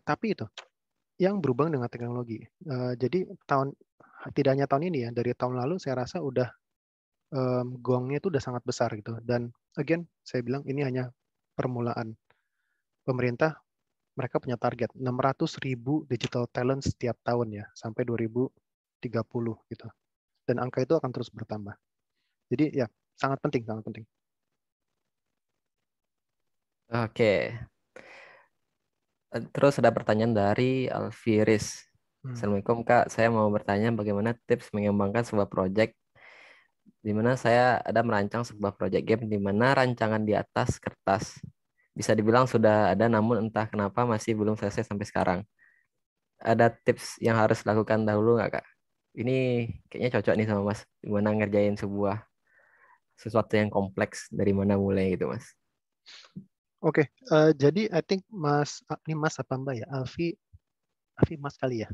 Tapi itu yang berhubung dengan teknologi. Jadi tidak hanya tahun ini ya, dari tahun lalu saya rasa udah gongnya itu udah sangat besar gitu. Dan again, saya bilang ini hanya permulaan. Pemerintah mereka punya target 600.000 digital talent setiap tahun ya, sampai 2030 gitu. Dan angka itu akan terus bertambah. Jadi ya sangat penting, sangat penting. Oke. Terus ada pertanyaan dari Alfiris. Assalamualaikum Kak, saya mau bertanya bagaimana tips mengembangkan sebuah project di mana saya ada merancang sebuah project game di mana rancangan di atas kertas bisa dibilang sudah ada namun entah kenapa masih belum selesai sampai sekarang. Ada tips yang harus dilakukan dahulu nggak Kak? Ini kayaknya cocok nih sama Mas, gimana ngerjain sebuah sesuatu yang kompleks dari mana mulai gitu Mas. Oke, jadi I think ini Mas apa Mbak ya? Alfi Mas kali ya.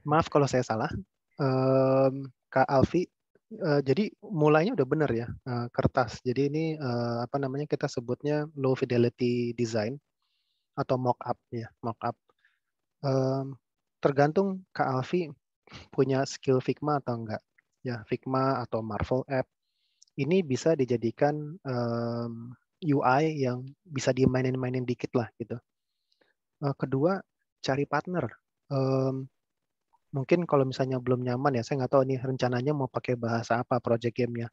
Maaf kalau saya salah. Kak Alfi, jadi mulainya udah benar ya, kertas. Jadi ini apa namanya kita sebutnya low fidelity design atau mock up ya, mock up. Tergantung Kak Alfi punya skill Figma atau enggak. Ya, Figma atau Marvel App ini bisa dijadikan UI yang bisa dimainin-mainin dikit lah gitu. Kedua, cari partner. Mungkin kalau misalnya belum nyaman ya, saya nggak tahu nih rencananya mau pakai bahasa apa project game-nya.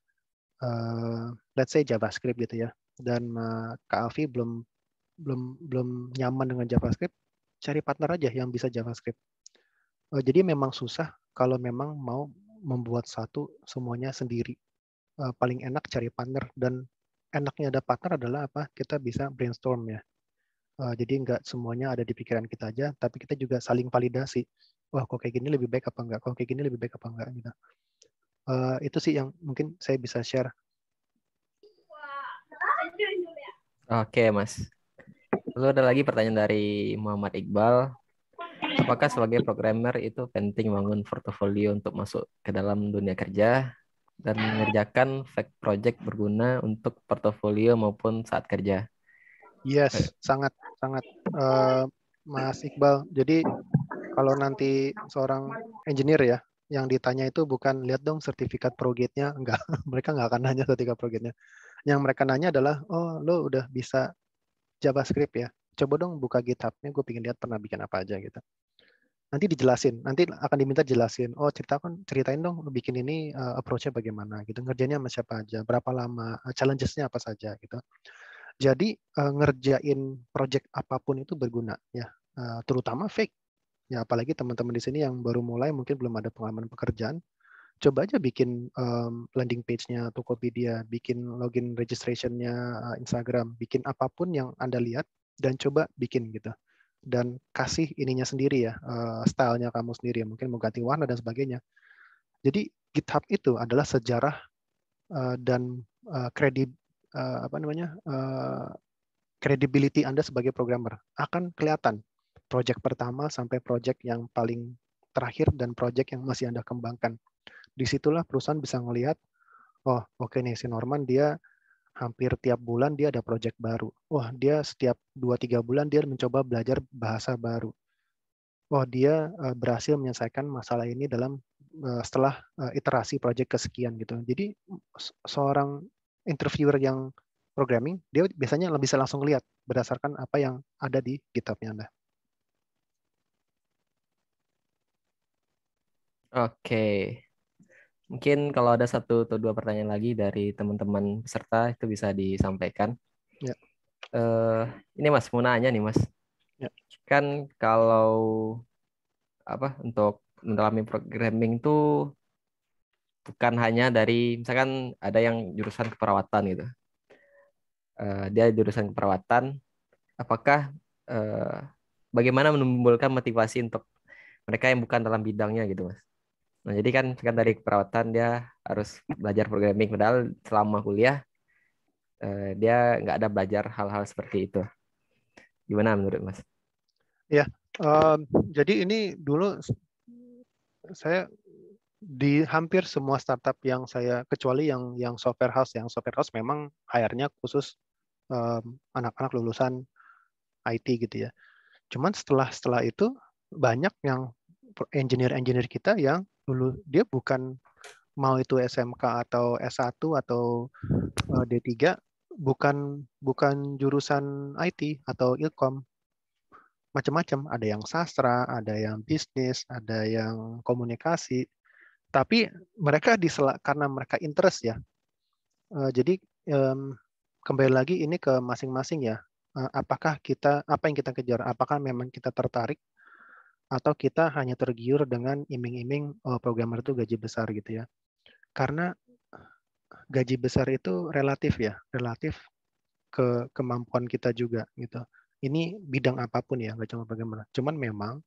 Let's say JavaScript gitu ya. Dan Kak Alfi belum nyaman dengan JavaScript, cari partner aja yang bisa JavaScript. Jadi memang susah kalau memang mau membuat satu semuanya sendiri. Paling enak cari partner, dan enaknya ada partner adalah apa? Kita bisa brainstorm ya. Jadi nggak semuanya ada di pikiran kita aja, tapi kita juga saling validasi. Wah, kok kayak gini lebih baik apa enggak? Kok kayak gini lebih baik apa enggak? Gitu. Itu sih yang mungkin saya bisa share. Oke Mas. Lalu ada lagi pertanyaan dari Muhammad Iqbal. Apakah sebagai programmer itu penting bangun portofolio untuk masuk ke dalam dunia kerja dan mengerjakan fake project berguna untuk portofolio maupun saat kerja? Yes, sangat. Mas Iqbal. Jadi kalau nanti seorang engineer ya, yang ditanya itu bukan lihat dong sertifikat ProGate-nya, enggak. Mereka nggak akan nanya sertifikat ProGate-nya. Yang mereka nanya adalah, oh lo udah bisa JavaScript ya? Coba dong buka GitHub-nya, gue pengen lihat pernah bikin apa aja gitu. Nanti dijelasin, nanti akan diminta jelasin. Oh ceritain dong bikin ini approach-nya bagaimana gitu, ngerjainnya sama siapa aja, berapa lama, challenges-nya apa saja gitu. Jadi ngerjain project apapun itu berguna ya, terutama fake. Ya apalagi teman-teman di sini yang baru mulai mungkin belum ada pengalaman pekerjaan. coba aja bikin landing page-nya Tokopedia, bikin login registration-nya Instagram, bikin apapun yang Anda lihat dan coba bikin gitu. Dan kasih ininya sendiri ya, stylenya kamu sendiri, mungkin mau ganti warna dan sebagainya. Jadi GitHub itu adalah sejarah dan credibility Anda sebagai programmer. Akan kelihatan project pertama sampai project yang paling terakhir dan project yang masih Anda kembangkan. Disitulah perusahaan bisa ngelihat, oh oke nih si Norman dia hampir tiap bulan dia ada project baru. Wah dia setiap 2-3 bulan dia mencoba belajar bahasa baru. Oh dia berhasil menyelesaikan masalah ini dalam setelah iterasi project kesekian gitu. Jadi seorang interviewer yang programming dia biasanya bisa langsung lihat berdasarkan apa yang ada di GitHub-nya Anda. Oke. Mungkin kalau ada 1 atau 2 pertanyaan lagi dari teman-teman peserta itu bisa disampaikan. Ya. Ini Mas mau nanya nih Mas. Ya. Kan kalau untuk mendalami programming itu bukan hanya dari misalkan ada yang jurusan keperawatan gitu. Dia jurusan keperawatan. Apakah bagaimana menimbulkan motivasi untuk mereka yang bukan dalam bidangnya gitu Mas? Nah, jadi kan dari keperawatan dia harus belajar programming, padahal selama kuliah dia nggak ada belajar hal-hal seperti itu. Gimana menurut Mas? Ya, jadi ini dulu saya di hampir semua startup yang saya, kecuali yang software house memang hire-nya khusus anak-anak lulusan IT gitu ya. Cuman setelah itu banyak yang engineer kita yang dulu dia bukan mau itu SMK atau S1 atau D3 bukan jurusan IT atau Ilkom. Macam-macam, ada yang sastra, ada yang bisnis, ada yang komunikasi. Tapi mereka karena mereka interest ya. Jadi kembali lagi ini ke masing-masing ya. Apakah apa yang kita kejar? Apakah memang kita tertarik atau kita hanya tergiur dengan iming-iming programmer itu gaji besar gitu ya. Karena gaji besar itu relatif ya, relatif ke kemampuan kita juga gitu. Ini bidang apapun ya, nggak cuma programmer. Cuman memang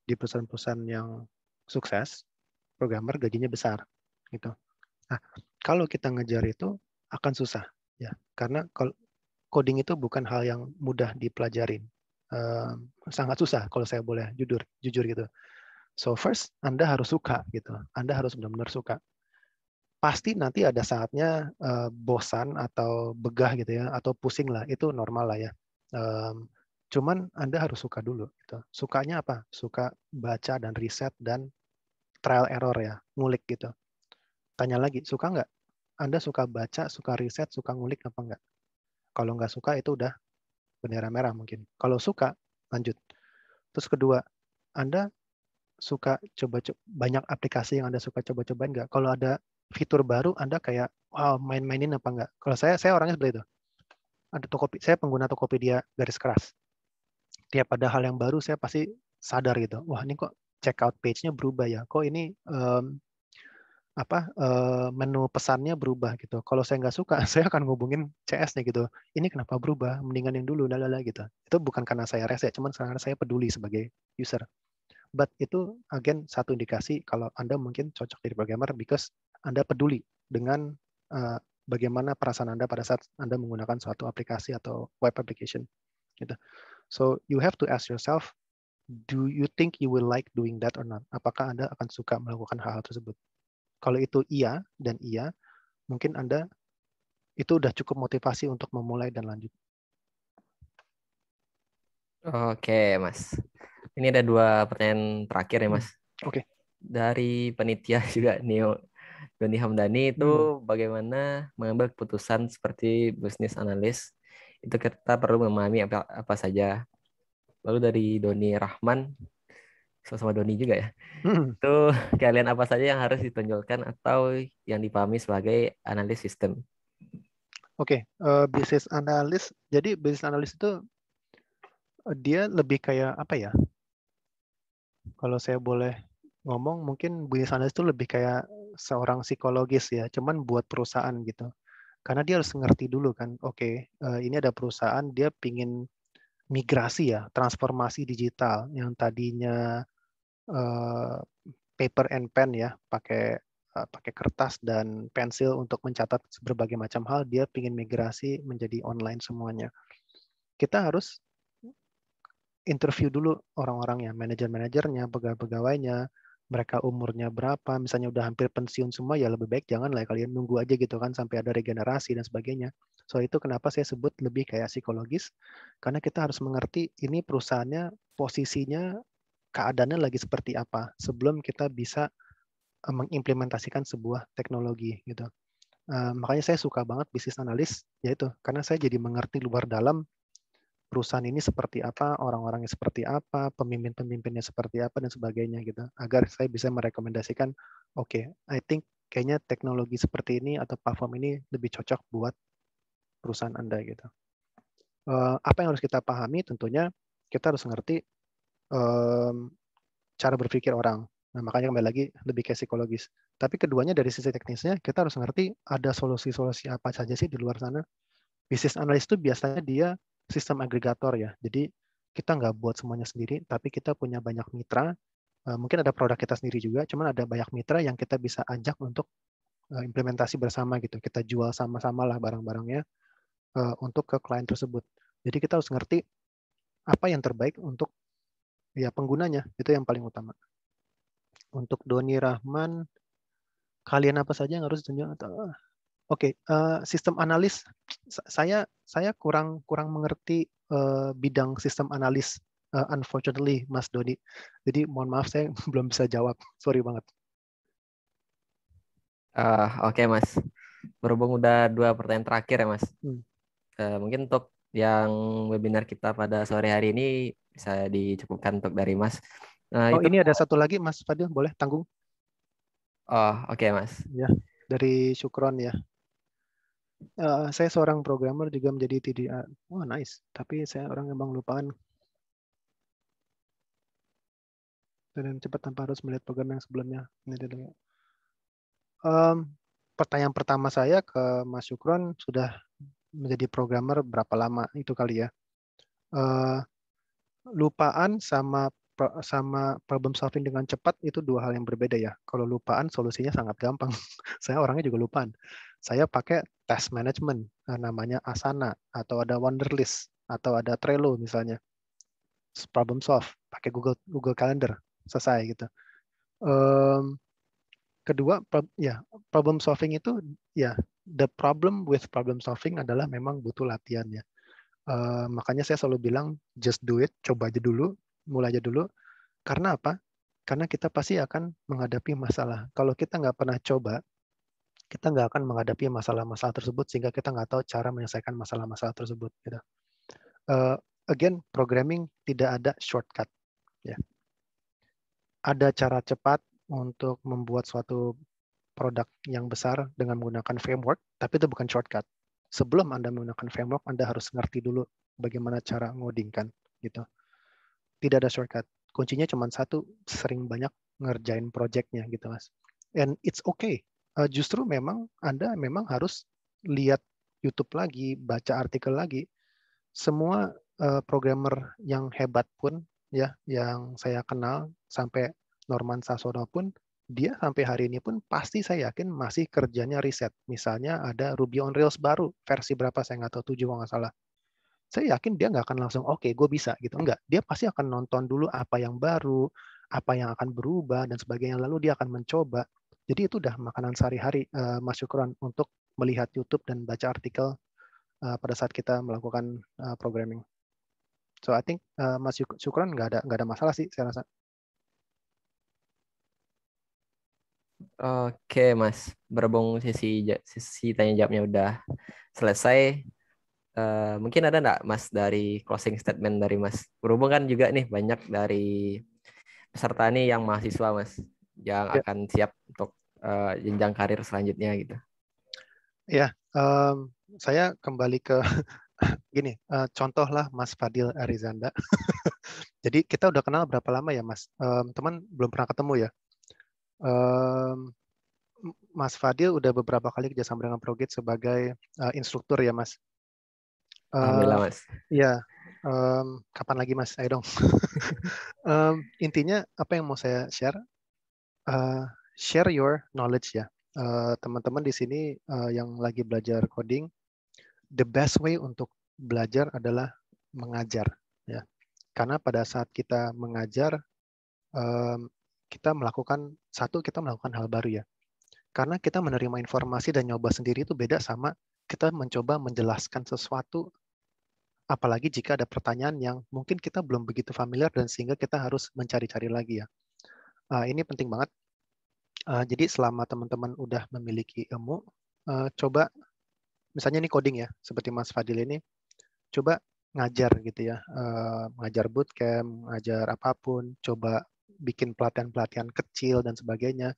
di perusahaan-perusahaan yang sukses, programmer gajinya besar gitu. Nah, kalau kita ngejar itu akan susah ya, karena kalau coding itu bukan hal yang mudah dipelajarin. Sangat susah kalau saya boleh jujur gitu. So first Anda harus suka gitu. Anda harus benar-benar suka. Pasti nanti ada saatnya bosan atau begah gitu ya, atau pusing lah. Itu normal lah ya. Cuman Anda harus suka dulu. Gitu. Sukanya apa? Suka baca dan riset dan trial error ya, ngulik gitu. Tanya lagi, suka nggak? Anda suka baca, suka riset, suka ngulik apa nggak? Kalau nggak suka itu udah bendera merah mungkin. Kalau suka, lanjut. Terus kedua, Anda suka banyak aplikasi yang Anda suka coba-cobain nggak? Kalau ada fitur baru, Anda kayak, wow, main-mainin apa nggak? Kalau saya orangnya seperti itu. Saya pengguna Tokopedia garis keras. Tiap ada hal yang baru, saya pasti sadar gitu. Wah, ini kok checkout page-nya berubah ya? Kok ini menu pesannya berubah gitu. Kalau saya nggak suka, saya akan ngubungin CS-nya gitu. Ini kenapa berubah? Mendingan yang dulu, lalala gitu. Itu bukan karena saya rese, cuman karena saya peduli sebagai user. But itu again satu indikasi kalau Anda mungkin cocok jadi programmer because Anda peduli dengan bagaimana perasaan Anda pada saat Anda menggunakan suatu aplikasi atau web application. Gitu. So you have to ask yourself, do you think you will like doing that or not? Apakah Anda akan suka melakukan hal tersebut? Kalau itu iya dan iya, mungkin Anda itu udah cukup motivasi untuk memulai dan lanjut. Oke, Mas. Ini ada 2 pertanyaan terakhir ya, Mas. Oke. Dari panitia juga, Doni Hamdani itu bagaimana mengambil keputusan seperti bisnis analis? Itu kita perlu memahami apa saja. Lalu dari Doni Rahman, sama Doni juga ya. Itu kalian apa saja yang harus ditonjolkan atau yang dipahami sebagai analis sistem? Oke, bisnis analis. Jadi bisnis analis itu dia lebih kayak apa ya? Kalau saya boleh ngomong, mungkin bisnis analis itu lebih kayak seorang psikologis ya, cuman buat perusahaan gitu. Karena dia harus ngerti dulu kan, oke, ini ada perusahaan dia pingin migrasi ya, transformasi digital yang tadinya eh, paper and pen ya, pakai kertas dan pensil untuk mencatat berbagai macam hal, dia pingin migrasi menjadi online semuanya. Kita harus interview dulu orang-orangnya, manajer-manajernya, pegawai-pegawainya, mereka umurnya berapa, misalnya udah hampir pensiun semua, ya lebih baik jangan lah kalian nunggu aja gitu kan sampai ada regenerasi dan sebagainya. So itu kenapa saya sebut lebih kayak psikologis, karena kita harus mengerti ini perusahaannya, posisinya, keadaannya lagi seperti apa sebelum kita bisa mengimplementasikan sebuah teknologi gitu. Makanya saya suka banget bisnis analis, yaitu karena saya jadi mengerti luar dalam perusahaan ini seperti apa, orang-orangnya seperti apa, pemimpin-pemimpinnya seperti apa, dan sebagainya gitu. Agar saya bisa merekomendasikan, oke, I think kayaknya teknologi seperti ini atau platform ini lebih cocok buat perusahaan Anda gitu. Apa yang harus kita pahami tentunya kita harus ngerti cara berpikir orang. Nah, makanya kembali lagi lebih ke psikologis. Tapi keduanya dari sisi teknisnya kita harus ngerti ada solusi-solusi apa saja sih di luar sana. Bisnis analis itu biasanya dia sistem agregator ya. Jadi kita nggak buat semuanya sendiri, tapi kita punya banyak mitra. Mungkin ada produk kita sendiri juga, cuman ada banyak mitra yang kita bisa ajak untuk implementasi bersama gitu. Kita jual sama-sama lah barang-barangnya untuk ke klien tersebut. Jadi kita harus ngerti apa yang terbaik untuk ya penggunanya, itu yang paling utama. Untuk Doni Rahman, kalian apa saja yang harus ditunjuk? Oke, sistem analis, saya kurang mengerti bidang sistem analis, unfortunately, Mas Doni. Jadi mohon maaf saya belum bisa jawab, sorry banget. Oke, Mas. Berhubung udah 2 pertanyaan terakhir ya, Mas. Mungkin untuk yang webinar kita pada sore hari ini bisa dicukupkan untuk dari Mas. Ini ada satu lagi, Mas Fadil, boleh tanggung? Oke, Mas. Ya, dari Syukron ya. Saya seorang programmer juga menjadi TDA. Wah, nice. Tapi saya orang yang lupaan. Dan cepat tanpa harus melihat program yang sebelumnya. Pertanyaan pertama saya ke Mas Syukron, sudah menjadi programmer berapa lama itu kali ya? Lupaan sama problem solving dengan cepat itu dua hal yang berbeda ya. Kalau lupaan solusinya sangat gampang. Saya orangnya juga lupaan. Saya pakai task management, namanya Asana, atau ada Wunderlist, atau ada Trello misalnya. Problem solve, pakai Google Calendar, selesai gitu. Kedua, problem solving itu ya, the problem with problem solving adalah memang butuh latihan ya. Makanya saya selalu bilang just do it, coba aja dulu, mulai aja dulu. Karena apa? Karena kita pasti akan menghadapi masalah. Kalau kita nggak pernah coba, kita nggak akan menghadapi masalah-masalah tersebut sehingga kita nggak tahu cara menyelesaikan masalah-masalah tersebut. Gitu. Again, programming tidak ada shortcut. Ya. Ada cara cepat untuk membuat suatu produk yang besar dengan menggunakan framework, tapi itu bukan shortcut. Sebelum Anda menggunakan framework, Anda harus ngerti dulu bagaimana cara ngodingkan. Gitu. Tidak ada shortcut. Kuncinya cuma satu, sering banyak ngerjain projectnya gitu Mas. And it's okay. Justru memang Anda memang harus lihat YouTube lagi, baca artikel lagi. Semua programmer yang hebat pun ya, yang saya kenal sampai Norman Sasono pun, dia sampai hari ini pun pasti saya yakin masih kerjanya riset. Misalnya ada Ruby on Rails baru, versi berapa saya nggak tahu, 7 kalau nggak salah. Saya yakin dia nggak akan langsung, oke, gue bisa gitu. Enggak, dia pasti akan nonton dulu apa yang baru, apa yang akan berubah, dan sebagainya. Lalu dia akan mencoba. Jadi itu udah makanan sehari-hari, Mas Syukron, untuk melihat YouTube dan baca artikel pada saat kita melakukan programming. So I think Mas Syukron nggak ada masalah sih, saya rasa. Oke, Mas. Berhubung sesi tanya jawabnya udah selesai, mungkin ada nggak Mas dari closing statement dari Mas? Berhubung kan juga nih banyak dari peserta nih yang mahasiswa Mas, yang akan siap untuk jenjang karir selanjutnya gitu. Ya, saya kembali ke gini, contohlah Mas Fadil Arizanda. Jadi kita udah kenal berapa lama ya Mas? Teman belum pernah ketemu ya. Mas Fadil udah beberapa kali kerjasama dengan Progate sebagai instruktur ya, Mas. Alhamdulillah Mas. Iya, kapan lagi Mas? Ayo dong. Intinya apa yang mau saya share? Share your knowledge ya. Teman-teman di sini yang lagi belajar coding, the best way untuk belajar adalah mengajar ya. Karena pada saat kita mengajar, kita melakukan hal baru ya. Karena kita menerima informasi dan nyoba sendiri itu beda sama kita mencoba menjelaskan sesuatu, apalagi jika ada pertanyaan yang mungkin kita belum begitu familiar dan sehingga kita harus mencari-cari lagi ya. Ini penting banget. Jadi selama teman-teman udah memiliki ilmu, coba misalnya ini coding ya, seperti Mas Fadil ini, coba ngajar gitu ya, ngajar bootcamp, ngajar apapun, coba bikin pelatihan-pelatihan kecil dan sebagainya.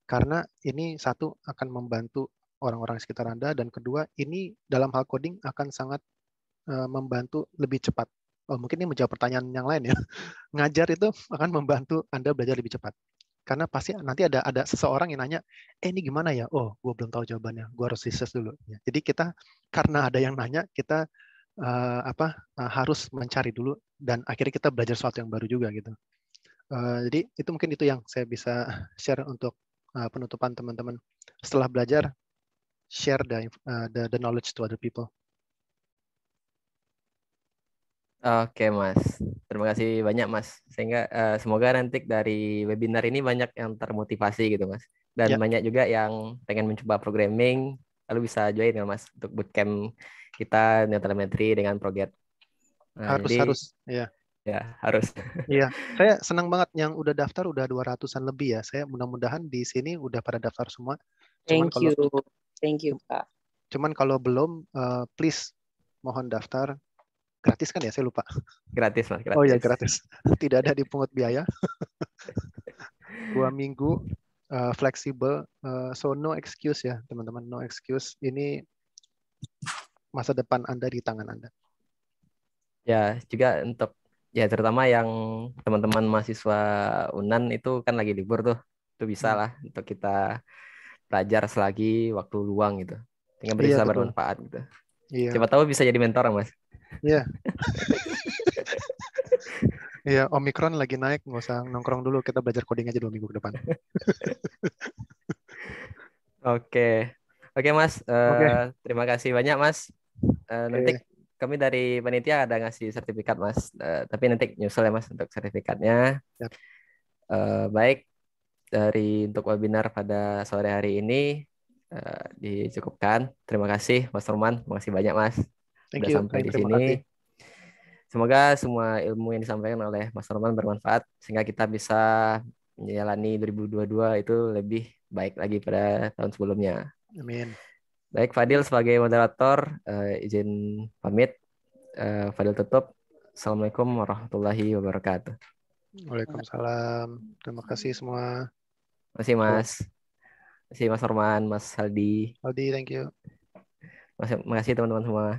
Karena ini satu akan membantu orang-orang di sekitar Anda, dan kedua ini dalam hal coding akan sangat membantu lebih cepat. Oh, mungkin ini menjawab pertanyaan yang lain ya. Ngajar itu akan membantu Anda belajar lebih cepat. Karena pasti nanti ada seseorang yang nanya, ini gimana ya? Oh, gue belum tahu jawabannya. Gue harus research dulu. Jadi kita karena ada yang nanya, kita harus mencari dulu dan akhirnya kita belajar sesuatu yang baru juga gitu. Jadi itu mungkin itu yang saya bisa share untuk penutupan teman-teman. Setelah belajar, share the knowledge to other people. Oke Mas, terima kasih banyak Mas. Sehingga semoga nanti dari webinar ini banyak yang termotivasi gitu Mas. Dan Ya. banyak juga yang pengen mencoba programming, lalu bisa join ya Mas untuk bootcamp kita Neotelemetri dengan Progate. Nah, Harus ya. Ya harus. Iya, saya senang banget yang udah daftar udah 200-an lebih ya. Saya mudah-mudahan di sini udah pada daftar semua. Thank you Pak. Cuman kalau belum, please mohon daftar. Gratis kan ya? Saya lupa. Gratis Mas, gratis. Oh ya, gratis. Tidak ada dipungut biaya. 2 minggu, fleksibel. So no excuse ya teman-teman, no excuse. Ini masa depan Anda di tangan Anda. Ya juga untuk ya terutama yang teman-teman mahasiswa UNAN itu kan lagi libur tuh. Itu bisa lah untuk kita belajar selagi waktu luang gitu. Dengan Iya, bisa betul. bermanfaat gitu. Iya. Siapa tahu bisa jadi mentor Mas. Iya. Iya, Omikron lagi naik, nggak usah nongkrong dulu, kita belajar coding aja 2 minggu ke depan. Oke Mas, Oke. terima kasih banyak Mas. Nanti Oke. kami dari panitia ada ngasih sertifikat Mas, tapi nanti nyusul ya Mas untuk sertifikatnya. Yap. Baik, dari untuk webinar pada sore hari ini dicukupkan. Terima kasih Mas Norman, terima kasih banyak Mas Thank sudah you. sampai di Terima sini. kasih. Semoga semua ilmu yang disampaikan oleh Mas Norman bermanfaat sehingga kita bisa menjalani 2022 itu lebih baik lagi pada tahun sebelumnya. Amin. Baik, Fadil sebagai moderator izin pamit. Fadil tutup. Assalamualaikum warahmatullahi wabarakatuh. Waalaikumsalam. Terima kasih semua. Terima kasih Mas. Terima kasih Mas Norman, Mas Haldi. Aldi, thank you. Terima kasih teman-teman semua.